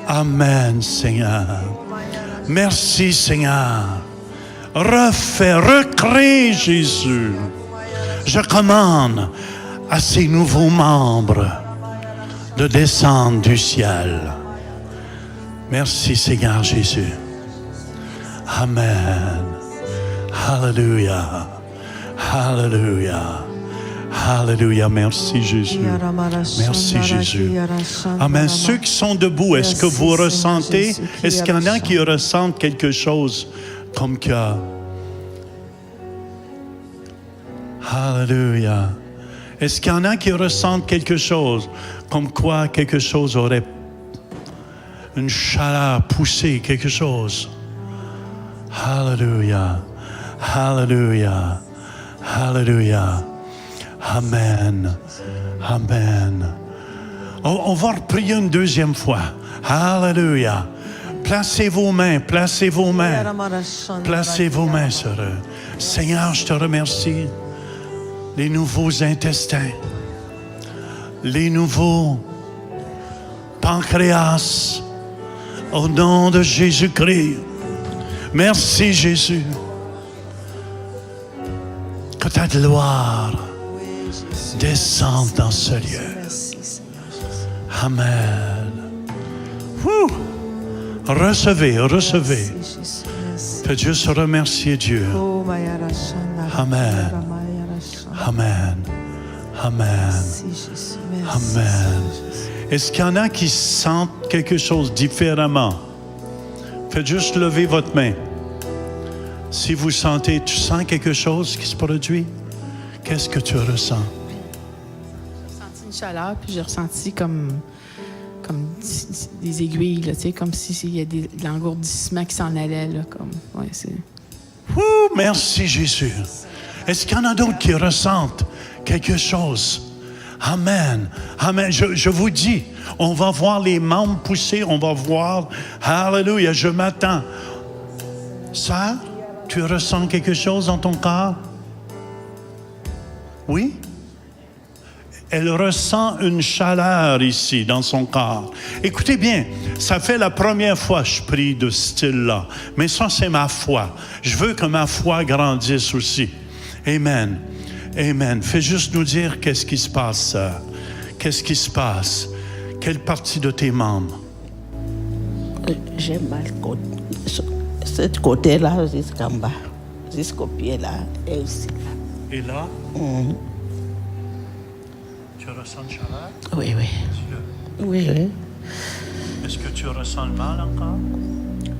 Amen, Seigneur. Merci, Seigneur. Refais, recrée Jésus. Je commande à ces nouveaux membres de descendre du ciel. Merci, Seigneur Jésus. Amen. Hallelujah. Hallelujah. Hallelujah. Merci, Jésus. Merci, Jésus. Amen. Ceux qui sont debout, est-ce que vous ressentez? Est-ce qu'il y en a qui ressentent quelque chose comme que... Hallelujah. Est-ce qu'il y en a qui ressentent quelque chose comme quoi quelque chose aurait une chaleur poussée, quelque chose? Hallelujah. Hallelujah. Hallelujah. Amen. Amen. On va reprier une deuxième fois. Hallelujah. Placez vos mains, placez vos mains. Placez vos mains sur eux. Seigneur, je te remercie. Les nouveaux intestins. Les nouveaux pancréas. Au nom de Jésus-Christ. Merci, Jésus. Que ta gloire descende dans ce lieu. Amen. Wouh. Recevez, recevez. Faites juste remercier Dieu. Amen. Amen. Amen. Amen. Est-ce qu'il y en a qui sentent quelque chose différemment? Faites juste lever votre main. Si vous sentez, tu sens quelque chose qui se produit, qu'est-ce que tu ressens? J'ai ressenti une chaleur, puis j'ai ressenti comme des aiguilles, là, comme s'il y a de l'engourdissement qui s'en allait. Là, Ouh, merci Jésus. Est-ce qu'il y en a d'autres qui ressentent quelque chose? Amen. Amen. Je vous dis, on va voir les membres pousser, on va voir. Alléluia, je m'attends. Sœur, tu ressens quelque chose dans ton corps? Oui? Elle ressent une chaleur ici, dans son corps. Écoutez bien, ça fait la première fois que je prie de ce style-là. Mais ça, c'est ma foi. Je veux que ma foi grandisse aussi. Amen. Amen. Fais juste nous dire qu'est-ce qui se passe, sœur. Qu'est-ce qui se passe? Quelle partie de tes membres? J'ai mal ce côté-là jusqu'en bas, jusqu'au pied-là et aussi là. Et là? Tu ressens une chaleur? Oui, oui. Oui, oui. Est-ce que tu ressens le mal encore?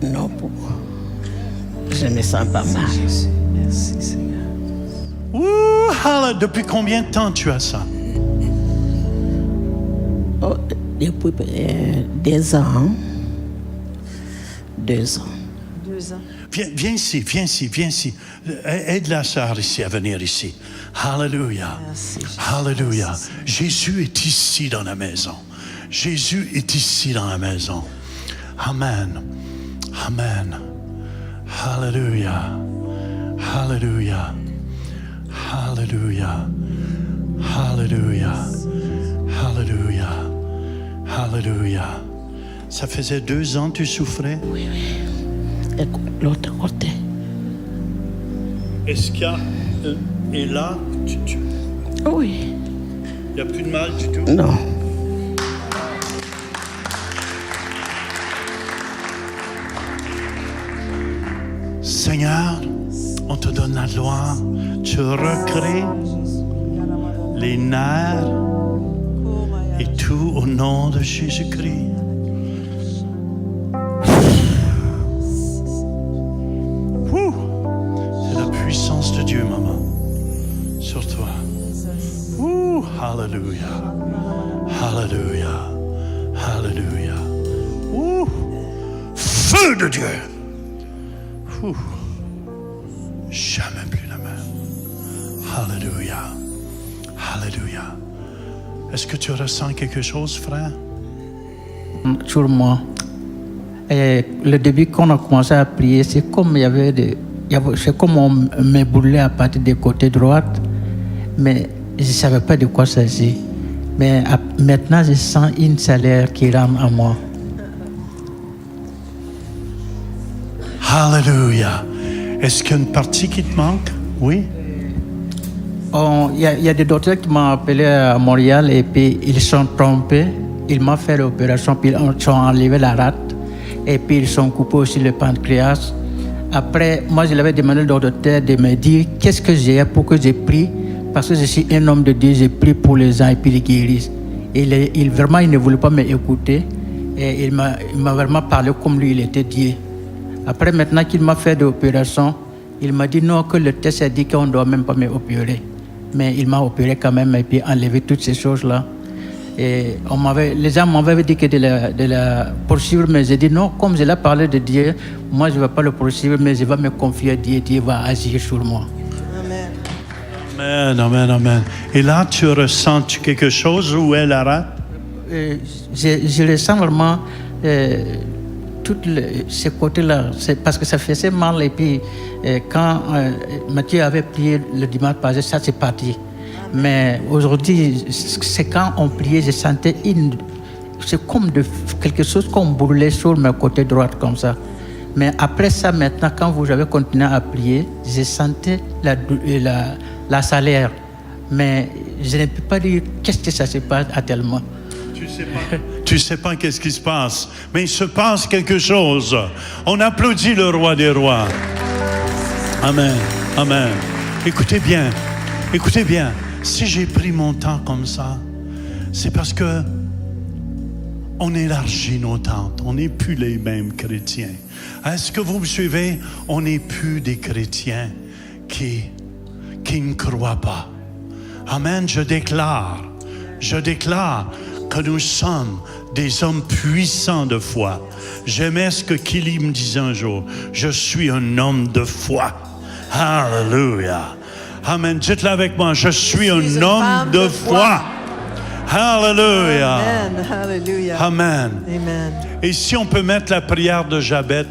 Non, je ne me sens pas mal. Merci, Seigneur. Ouh, depuis combien de temps tu as ça? Oh, depuis 2 ans. 2 ans. 2 ans. Viens ici, viens ici, viens ici. Aide la sœur ici à venir ici. Hallelujah. Merci, Jésus. Hallelujah. Jésus est ici dans la maison. Jésus est ici dans la maison. Amen. Amen. Hallelujah. Hallelujah. Hallelujah. Hallelujah. Hallelujah. Hallelujah. Ça faisait 2 ans que tu souffrais? Oui, oui. Et l'autre côté. Est-ce qu'il y a... et là, Oui. il n'y a plus de mal du tout? Non. Seigneur, on te donne la gloire. Tu recrées les nerfs et tout au nom de Jésus-Christ. Ouh! C'est la puissance de Dieu, maman, sur toi. Ouh! Hallelujah! Hallelujah! Hallelujah! Ouh! Feu de Dieu! Ouh. Jamais plus la même. Alléluia. Alléluia. Est-ce que tu ressens quelque chose, frère? Sur moi. Et le début, quand on a commencé à prier, c'est comme c'est comme on me boulait à partir du côté droit, mais je ne savais pas de quoi ça s'agit. Mais maintenant, je sens une chaleur qui rame à moi. Alléluia. Est-ce qu'il y a une partie qui te manque? Oui? Il y a des docteurs qui m'ont appelé à Montréal et puis ils sont trompés. Ils m'ont fait l'opération, puis ils ont enlevé la rate et puis ils ont coupé aussi le pancréas. Après, moi, je l'avais demandé au docteur de me dire qu'est-ce que j'ai pour que j'ai pris, parce que je suis un homme de Dieu, j'ai pris pour les gens et puis ils guérissent. Vraiment, il ne voulait pas m'écouter et il m'a vraiment parlé comme lui, il était Dieu. Après, maintenant qu'il m'a fait l'opération, il m'a dit non, que le test a dit qu'on ne doit même pas m'opérer. Mais il m'a opéré quand même et puis enlevé toutes ces choses-là. Et les gens m'avaient dit que de la poursuivre, mais j'ai dit non, comme je l'ai parlé de Dieu, moi je ne vais pas le poursuivre, mais je vais me confier à Dieu, Dieu va agir sur moi. Amen. Amen, amen, amen. Et là, tu ressens quelque chose où est la rate? Je ressens vraiment tous ces côtés-là, c'est parce que ça faisait mal et puis quand Mathieu avait prié le dimanche passé, ça c'est parti. Mais aujourd'hui, c'est quand on priait, je sentais c'est comme quelque chose qu'on brûlait sur mon côté droit comme ça. Mais après ça, maintenant, quand vous avez continué à prier, je sentais la chaleur. Mais je ne peux pas dire qu'est-ce que ça se passe tellement. Tu sais pas qu'est-ce qui se passe, mais il se passe quelque chose. On applaudit le roi des rois. Amen, amen. Écoutez bien. Si j'ai pris mon temps comme ça, c'est parce que on élargit nos tentes. On n'est plus les mêmes chrétiens. Est-ce que vous me suivez? On n'est plus des chrétiens qui ne croient pas. Amen, je déclare que nous sommes des hommes puissants de foi. J'aimais ce que Kelly me disait un jour. Je suis un homme de foi. Hallelujah. Amen. Dites-le avec moi. Je suis un homme de foi. Hallelujah. Amen. Hallelujah. Amen. Amen. Et si on peut mettre la prière de Jabez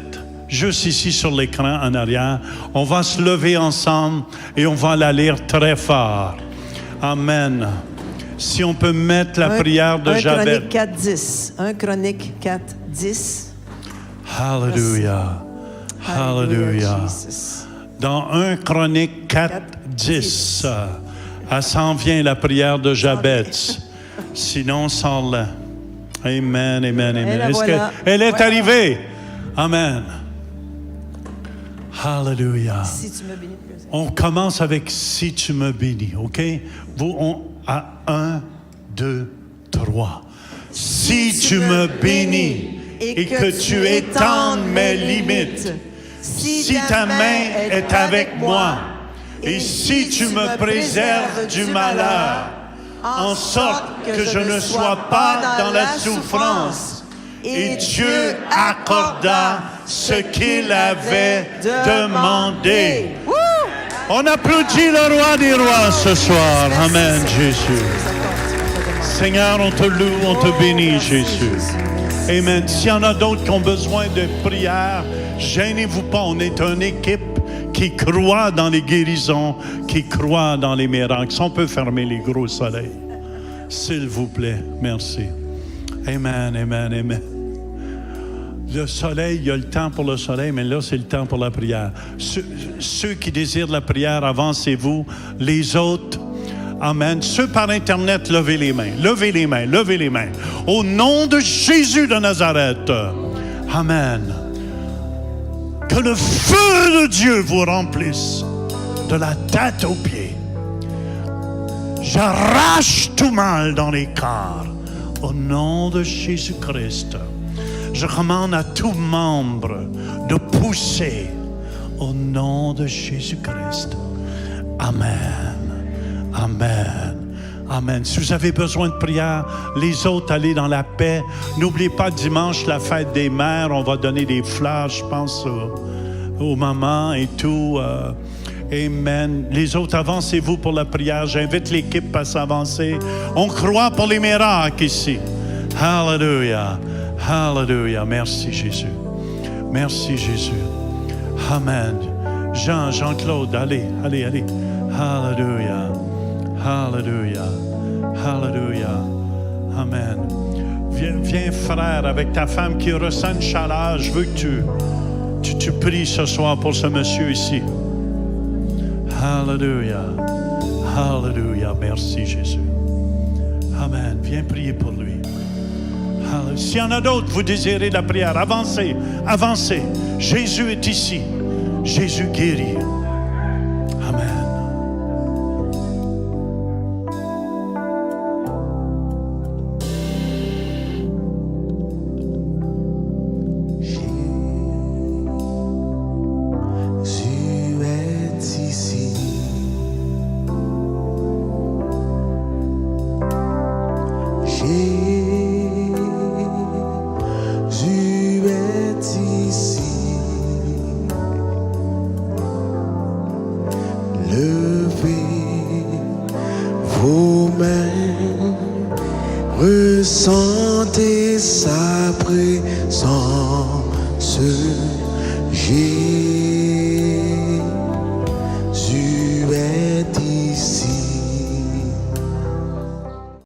juste ici sur l'écran en arrière, on va se lever ensemble et on va la lire très fort. Amen. Si on peut mettre la prière de Jabez. 1 Chronique 4:10. 1 Chronique 4:10. Hallelujah. Hallelujah. Jesus. Dans 1 Chronique 4:10, elle s'en vient la prière de Jabez. Sinon, sans là. Amen, amen, amen. la voilà. Elle est arrivée? Amen. Hallelujah. Si tu me bénis plus. On commence avec si tu me bénis, OK? À 1, 2, 3. Si tu me bénis et que tu étendes mes limites, si ta main est avec moi, et si tu me préserves du malheur, en sorte que je ne sois pas dans la souffrance. Et Dieu accorda ce qu'il avait demandé. On applaudit le roi des rois ce soir. Amen, Jésus. Seigneur, on te loue, on te bénit, Jésus. Amen. S'il y en a d'autres qui ont besoin de prière, gênez-vous pas. On est une équipe qui croit dans les guérisons, qui croit dans les miracles. Si on peut fermer les gros soleils, s'il vous plaît. Merci. Amen, amen, amen. Le soleil, il y a le temps pour le soleil, mais là, c'est le temps pour la prière. Ceux qui désirent la prière, avancez-vous. Les autres, amen. Ceux par Internet, levez les mains. Levez les mains, levez les mains. Au nom de Jésus de Nazareth. Amen. Que le feu de Dieu vous remplisse de la tête aux pieds. J'arrache tout mal dans les corps. Au nom de Jésus-Christ. Je commande à tout membre de pousser au nom de Jésus-Christ. Amen. Amen. Amen. Si vous avez besoin de prière, les autres, allez dans la paix. N'oubliez pas dimanche, la fête des mères. On va donner des fleurs, je pense, aux mamans et tout. Amen. Les autres, avancez-vous pour la prière. J'invite l'équipe à s'avancer. On croit pour les miracles ici. Hallelujah. Hallelujah. Merci Jésus. Merci Jésus. Amen. Jean-Claude, allez. Hallelujah. Hallelujah. Hallelujah. Amen. Viens frère avec ta femme qui ressent une chaleur. Je veux que tu pries ce soir pour ce monsieur ici. Hallelujah. Hallelujah. Merci Jésus. Amen. Viens prier pour lui. S'il y en a d'autres, vous désirez la prière, avancez, avancez. Jésus est ici. Jésus guérit. Amen. Jésus est ici. Jésus est ici. Levez vos mains, ressentez sa présence. Jésus